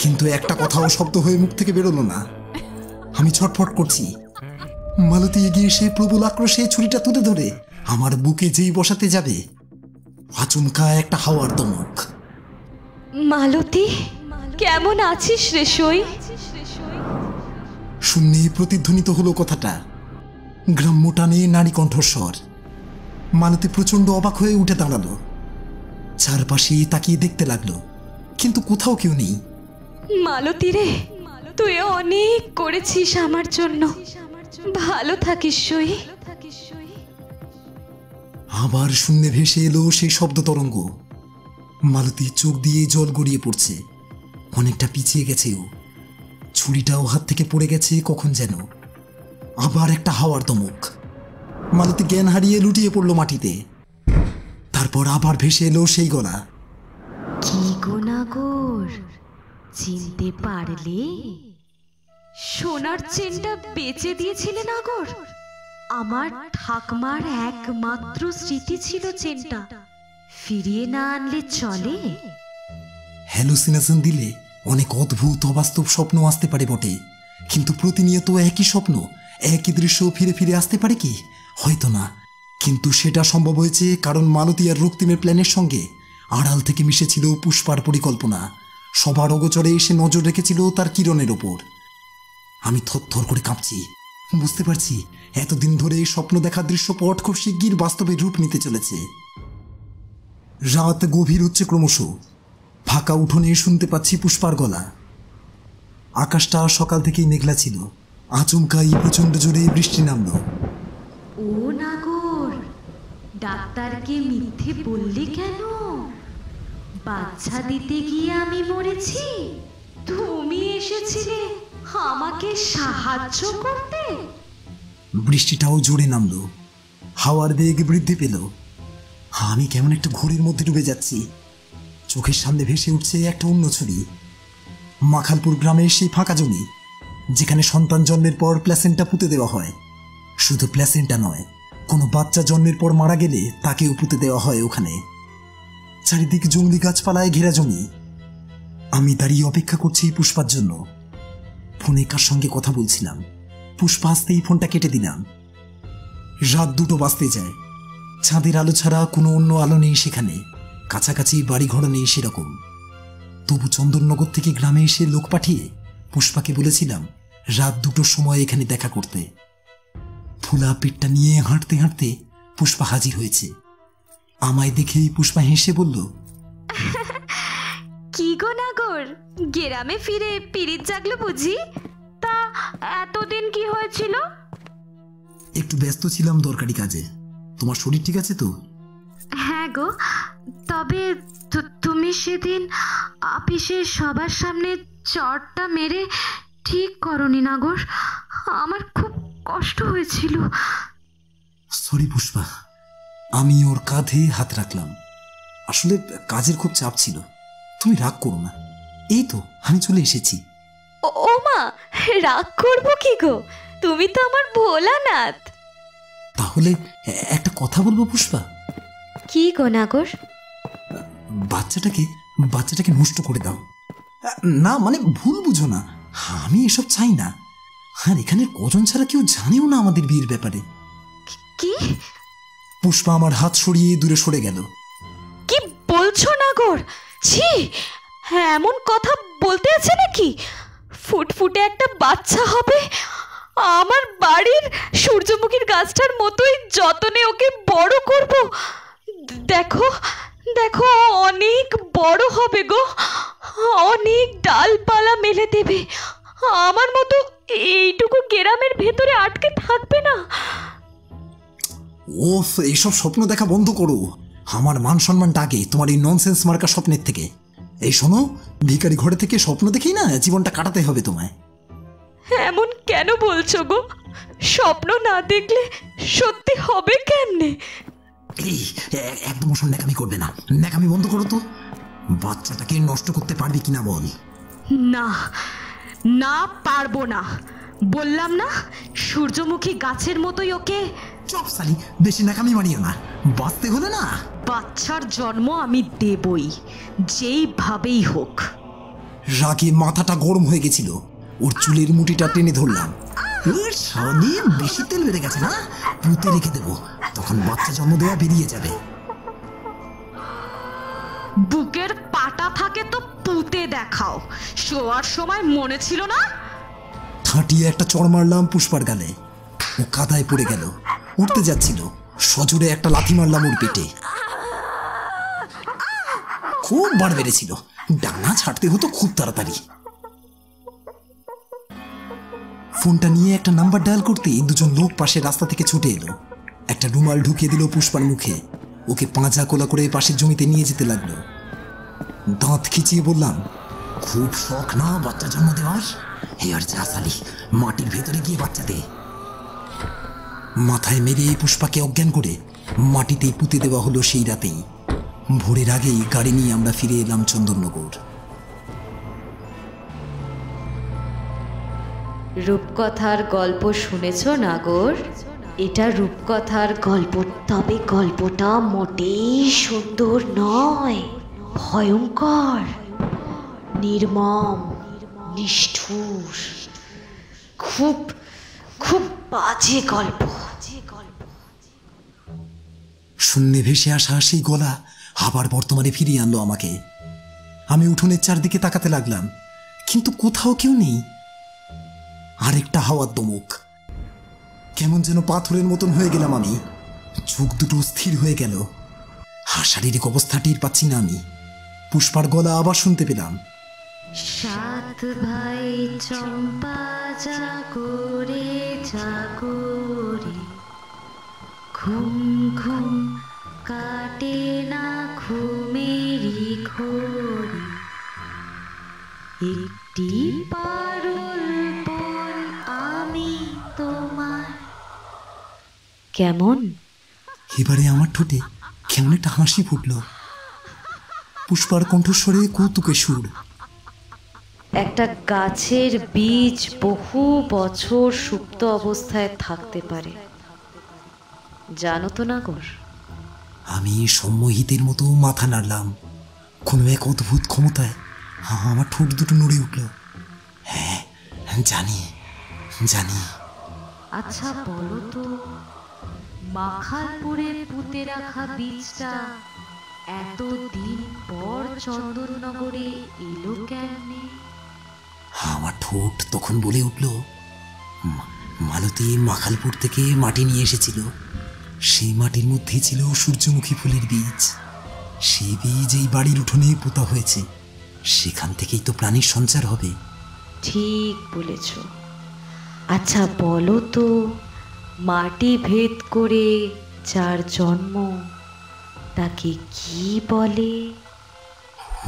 কিন্তু একটা কথাও শব্দ হয়ে মুখ থেকে বেরোলো না। আমি ছটফট করছি। মালতী এগিয়ে এসে প্রবল আক্রোশে ছুরিটা তুলে ধরে আমার বুকে যেই বসাতে যাবে, আচমকা একটা হাওয়ার দমক। মালতী, কেমন আছিস রে সই? শূন্যে প্রতিধ্বনিত হলো কথাটা, গ্রাম্য টানে নারী কণ্ঠস্বর। মালতী প্রচন্ড অবাক হয়ে উঠে দাঁড়ালো, চারপাশে তাকিয়ে দেখতে লাগলো, কিন্তু কোথাও কেউ নেই। মালতী রে, তুই অনেক করেছিস আমার জন্য, ভালো থাকিস সই। আবার শূন্যে ভেসে এলো সেই শব্দ তরঙ্গ। মালতীর চোখ দিয়ে জল গড়িয়ে পড়ছে, অনেকটা পিছিয়ে গেছে ও। ছুরিটাও হাত থেকে পড়ে গেছে কখন যেন। আবার একটা হাওয়ার দমক। মালতী জ্ঞান হারিয়ে লুটিয়ে পড়ল মাটিতে। তারপর আবার ভেসে এলো সেই গলা। কি গো নাগর, চিনতে পারলে? সোনার চেনটা বেচে দিয়েছিলে নাগর। আমার ঠাকমার একমাত্র স্মৃতি ছিল চেনটা, ফিরিয়ে না আনলে চলে? হ্যালুসিনেশন দিলে অনেক অদ্ভুত অবাস্তব স্বপ্ন আসতে পারে বটে, কিন্তু প্রতিনিয়ত একই স্বপ্ন, একই দৃশ্য ফিরে ফিরে আসতে পারে কি? হয়তো না, কিন্তু সেটা সম্ভব হয়েছে কারণ মালতী আর রক্তিমের প্ল্যানের সঙ্গে আড়াল থেকে মিশেছিল পুষ্পার পরিকল্পনা। সবার অগোচরে এসে নজর রেখেছিল তার কিরণের ওপর। আমি থরথর করে কাঁপছি, বুঝতে পারছি এতদিন ধরে স্বপ্ন দেখার দৃশ্যপট খুব শিগগির বাস্তবে রূপ নিতে চলেছে। রাত গভীর হচ্ছে ক্রমশ। ফাঁকা উঠোনে শুনতে পাচ্ছি পুষ্পার গলা। আকাশটা সকাল থেকেই মেঘলা ছিল, আচমকাই প্রচন্ড জোরে বৃষ্টি নামলো। ও নাগর, ডাক্তারকে মিথ্যে বললি কেন? বাচ্চা দিতে গিয়ে আমি মরেছি, তুমি এসেছিলে আমাকে সাহায্য করতে। বৃষ্টিটাও জোরে নামলো, হাওয়ার বেগ বৃদ্ধি পেল। আমি কেমন একটা ঘোরের মধ্যে ডুবে যাচ্ছি। চোখের সামনে ভেসে উঠছে একটা অন্য ছবি। মাখালপুর গ্রামের সেই ফাঁকা জমি, যেখানে সন্তান জন্মের পর প্ল্যাসেন্টা পুঁতে দেওয়া হয়। শুধু প্ল্যাসেন্টা নয়, কোনো বাচ্চা জন্মের পর মারা গেলে তাকেও পুঁতে দেওয়া হয় ওখানে। চারিদিক জঙ্গলি গাছপালায় ঘেরা জমি। আমি দাঁড়িয়ে অপেক্ষা করছি পুষ্পার জন্য। ফোনে কার সঙ্গে কথা বলছিলাম, পুষ্পা আসতেই ফোনটা কেটে দিলাম। রাত 2টো বাজতে যায়। চাঁদের আলো ছাড়া কোনো অন্য আলো নেই সেখানে, কাছাকাছি বাড়িঘর নেই সেরকম। তবু চন্দননগর থেকে গ্রামে এসে লোক পাঠিয়ে পুষ্পাকে বলেছিলাম রাত 2টোর সময় এখানে দেখা করতে। ফুলা পেটটা নিয়ে হাঁটতে হাঁটতে পুষ্পা হাজির হয়েছে। আমায় দেখেই পুষ্পা হেসে বলল, কি গো নাগর, গ্রামে ফিরে পিরিত জাগলো বুঝি? তা এতদিন কি হয়েছিল? একটু ব্যস্ত ছিলাম দরকারি কাজে। তোমার শরীর ঠিক আছে তো? হ্যাঁ গো, তবে তুমি সেদিন আপিসে সবার সামনে চটটা মেরে ঠিক করনি নাগর, আমার খুব কষ্ট হয়েছিল। সরি পুষ্পা। আমি ওর কাঁধে হাত রাখলাম। আসলে কাজের খুব চাপ ছিল, তুমি রাগ করো না। এই তো আমি চলে এসেছি। ও মা, রাগ করবো কি গো, তুমি তো আমার ভোলানাথ। তাহলে একটা কথা বলবো পুষ্পা? কি গো নাগর? বাচ্চাটাকে নষ্ট করে দাও। না মানে ভুল বুঝো না, আমি এসব চাই না। আর এখানে কজন ছাড়া কেউ জানেও না আমাদের বিয়ের ব্যাপারে। কি? পুষ্পা আমার হাত সরিয়ে দূরে সরে গেল। কি বলছো নাগর? ছি, এমন কথা বলতে আছে নাকি? ফুটফুটে একটা বাচ্চা হবে, আমার বাড়ির সূর্যমুখীর গাছটার মতোই যতনে ওকে বড় করব। দেখো দেখো, অনেক বড় হবে গো, অনেক ডালপালা মেলে দেবে। আমার মতো এইটুকু গ্রামের ভেতরে আটকে থাকবে না। ওফ, এইসব স্বপ্ন দেখা বন্ধ করো। আমার মান সম্মানটা আগে তোমার এই ননসেন্স মার্কা স্বপ্নের থেকে। এই শোনো, ভিখারি ঘরে থেকে স্বপ্ন দেখেই না জীবনটা কাটাতে হবে তোমায়। এমন কেন বলছো গো? স্বপ্ন না দেখলে সত্যি হবে কেমনে? এই একদম ওসব ন্যাকামি করবে না, ন্যাকামি বন্ধ করো তো। বাচ্চাটাকে নষ্ট করতে পারবি কিনা বল? না না, পারবো না। বললাম না, সূর্যমুখী গাছের মতোই ওকে। চপ সালি, বেশি ন্যাকামি মারিও না। বাঁচতে হলে না বাচ্চার জন্ম আমি দেবই, যেইভাবেই হোক। রাগে মাথাটা গরম হয়ে গেছিল। ওর চুলের মুঠিটা টেনে ধরলাম। বেশি তেল বেড়ে গেছে না, পুঁতে রেখে দেবো, তখন বাচ্চা জন্ম দেওয়া বেরিয়ে যাবে। বুকের পাটা থাকে তো পুঁতে দেখাও, শোয়ার সময় মনে ছিল না? ঠাঁটিয়ে একটা চড় মারলাম পুষ্পার গালে, ও কাদায় পড়ে গেল। উঠতে যাচ্ছিল, সজোরে একটা লাথি মারলাম ওর পেটে। খুব বার বেড়েছিল, ডানা ছাড়তে হতো খুব তাড়াতাড়ি। ফোনটা নিয়ে একটা নাম্বার ডায়াল করতেই দুজন লোক পাশে রাস্তা থেকে ছুটে এলো। একটা রুমাল ঢুকিয়ে দিল পুষ্পার মুখে, ওকে পাঁজা কোলা করে পাশের জমিতে নিয়ে যেতে লাগলো। দাঁত খিচিয়ে বললাম, খুব শখ না বাচ্চা জন্ম দেওয়ার? হেয়ার যা সালি, মাটির ভেতরে গিয়ে বাচ্চা দে। মাথায় মেরে পুষ্পাকে অজ্ঞান করে মাটিতে পুঁতে দেওয়া হলো সেই রাতেই। ভোরের আগেই গাড়ি নিয়ে আমরা ফিরে এলাম চন্দননগর। রূপকথার গল্প শুনেছ নাগর? এটা রূপকথার গল্প, তবে গল্পটা মোটেই সুন্দর নয়, ভয়ঙ্কর, নির্মম, নিষ্ঠুর, খুব খুব বাজে গল্প। শূন্যে ভেসে আসা সেই গলা আবার বর্তমানে ফিরিয়ে আনলো আমাকে। আমি উঠোনের চারদিকে তাকাতে লাগলাম, কিন্তু কোথাও কেউ নেই। আরেকটা হাওয়ার দমক, কেমন যেন পাথরের মতন হয়ে গেলাম আমি। চোখ দুটো স্থির হয়ে গেল, শারীরিক অবস্থা টের পাচ্ছি না আমি। পুষ্পার গলা আবার শুনতে পেলাম, সাত ভাই চম্পা জাগরে জাগরে, ঘুম ঘুম কাটে না ঘুমেরই ঘোরে, একটি পারুল বন আমি তোমার। কেমন? এবারে আমার ঠোঁটে কেমন একটা হাসি ফুটল। পুষ্পার কণ্ঠস্বরে কৌতুকে সুর। একটা গাছের বীজ বহু বছর সুপ্ত অবস্থায় থাকতে পারে, জানো তো নাগর? আমি সম্মোহিতের মতো মাথা নাড়লাম। কোনো এক অদ্ভুত ক্ষমতায় আমার ঠোঁট দুটো নড়ে উঠল। হ্যাঁ, জানি জানি। আচ্ছা বলো তো, মাখালপুরে পুঁতে রাখা বীজটা এতদিন পর চন্দননগরে এলো কেমনে? আমার ঠোঁট তখন বলে উঠল, মালতী মাখালপুর থেকে মাটি নিয়ে এসেছিল। সেই মাটির মধ্যে ছিল সূর্যমুখী ফুলের বীজ। সেই বীজ এই বাড়ির উঠোনে পোতা হয়েছে, সেখান থেকেই তো প্রাণীর সঞ্চার হবে। ঠিক বলেছ। আচ্ছা বলো তো, মাটি ভেদ করে যার জন্ম তাকে কি বলে?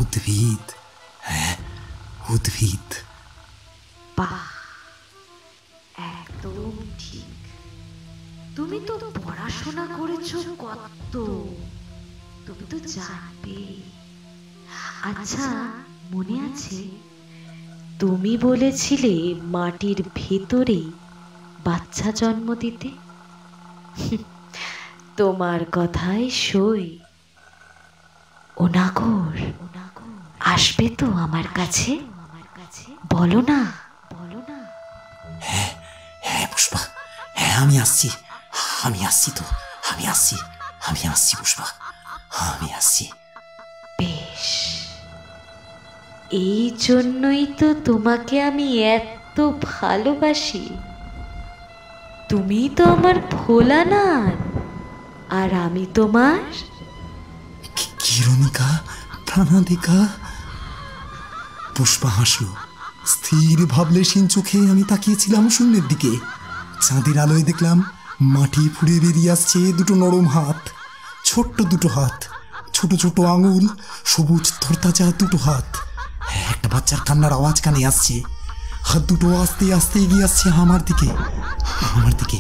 উদ্ভিদ। হ্যাঁ, উদ্ভিদ। বাহ, একদম ঠিক। তুমি তো পড়াশোনা করেছো কত, তুমি তো জানবে। আচ্ছা মনে আছে, তুমি বলেছিলে মাটির ভেতরে বাচ্চা জন্ম দিতে? তোমার কথাই সই। ও নাগর, আসবে তো আমার কাছে? বলো না, বলো না। হ্যাঁ হ্যাঁ পুষ্পা, হ্যাঁ আমি আসছি, আমি আসছি তো, আমি আসছি, আমি আসছি পুষ্পা, আমি আসছি। বেশ, এই জন্যই তো তোমাকে আমি এত ভালোবাসি। তুমি তো আমার ভোলানাথ, আর আমি তোমার কিরণিকা, প্রাণাদিকা। পুষ্পা হাসলো। স্থির ভাবলেশীন চোখে আমি তাকিয়েছিলাম শূন্যের দিকে। চাঁদের আলোয় দেখলাম মাটি ফুঁড়ে বেরিয়ে আসছে দুটো নরম হাত, ছোট্ট দুটো হাত, ছোট ছোট আঙুল, সবুজ তরতাজা দুটো হাত। একটা বাচ্চার কান্নার আওয়াজ কানে আসছে। হাত দুটো আস্তে আস্তে এগিয়ে আসছে আমার দিকে, আমার দিকে।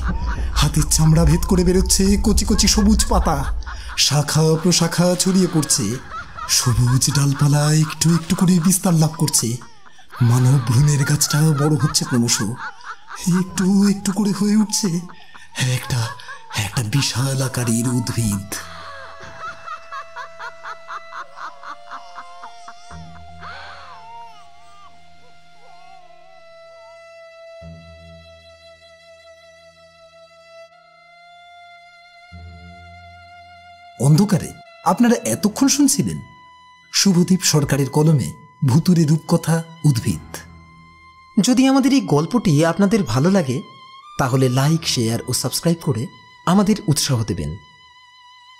হাতের চামড়া ভেদ করে বেরোচ্ছে কচি কচি সবুজ পাতা, শাখা প্রশাখা ছড়িয়ে পড়ছে। সবুজ ডালপালা একটু একটু করে বিস্তার লাভ করছে। মানব ভ্রূণের গাছটা বড় হচ্ছে ক্রমশ, একটু একটু করে হয়ে উঠছে একটা একটা বিশাল আকারের উদ্ভিদ। অন্ধকারে আপনারা এতক্ষণ শুনছিলেন শুভদীপ সরকারের কলমে ভুতুরে রূপকথা উদ্ভিদ। যদি আমাদের এই গল্পটি আপনাদের ভালো লাগে তাহলে লাইক, শেয়ার ও সাবস্ক্রাইব করে আমাদের উৎসাহ দেবেন।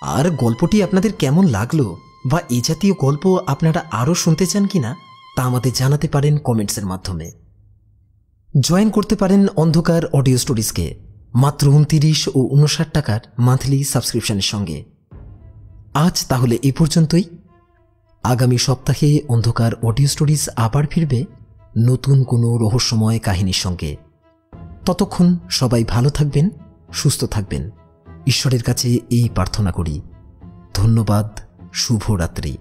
আর গল্পটি আপনাদের কেমন লাগলো বা এই জাতীয় গল্প আপনারা আরও শুনতে চান কিনা তা আমাদের জানাতে পারেন কমেন্টসের মাধ্যমে। জয়েন করতে পারেন অন্ধকার অডিও স্টোরিজকে মাত্র 29 ও 59 টাকার মান্থলি সাবস্ক্রিপশনের সঙ্গে। আজ তাহলে এই পর্যন্তই। আগামী সপ্তাহে অন্ধকার অডিও স্টোরিজ আবার ফিরবে নতুন কোনো রহস্যময় কাহিনীর সঙ্গে। ততক্ষণ সবাই ভালো থাকবেন, সুস্থ থাকবেন, ঈশ্বরের কাছে এই প্রার্থনা করি। ধন্যবাদ। শুভরাত্রি।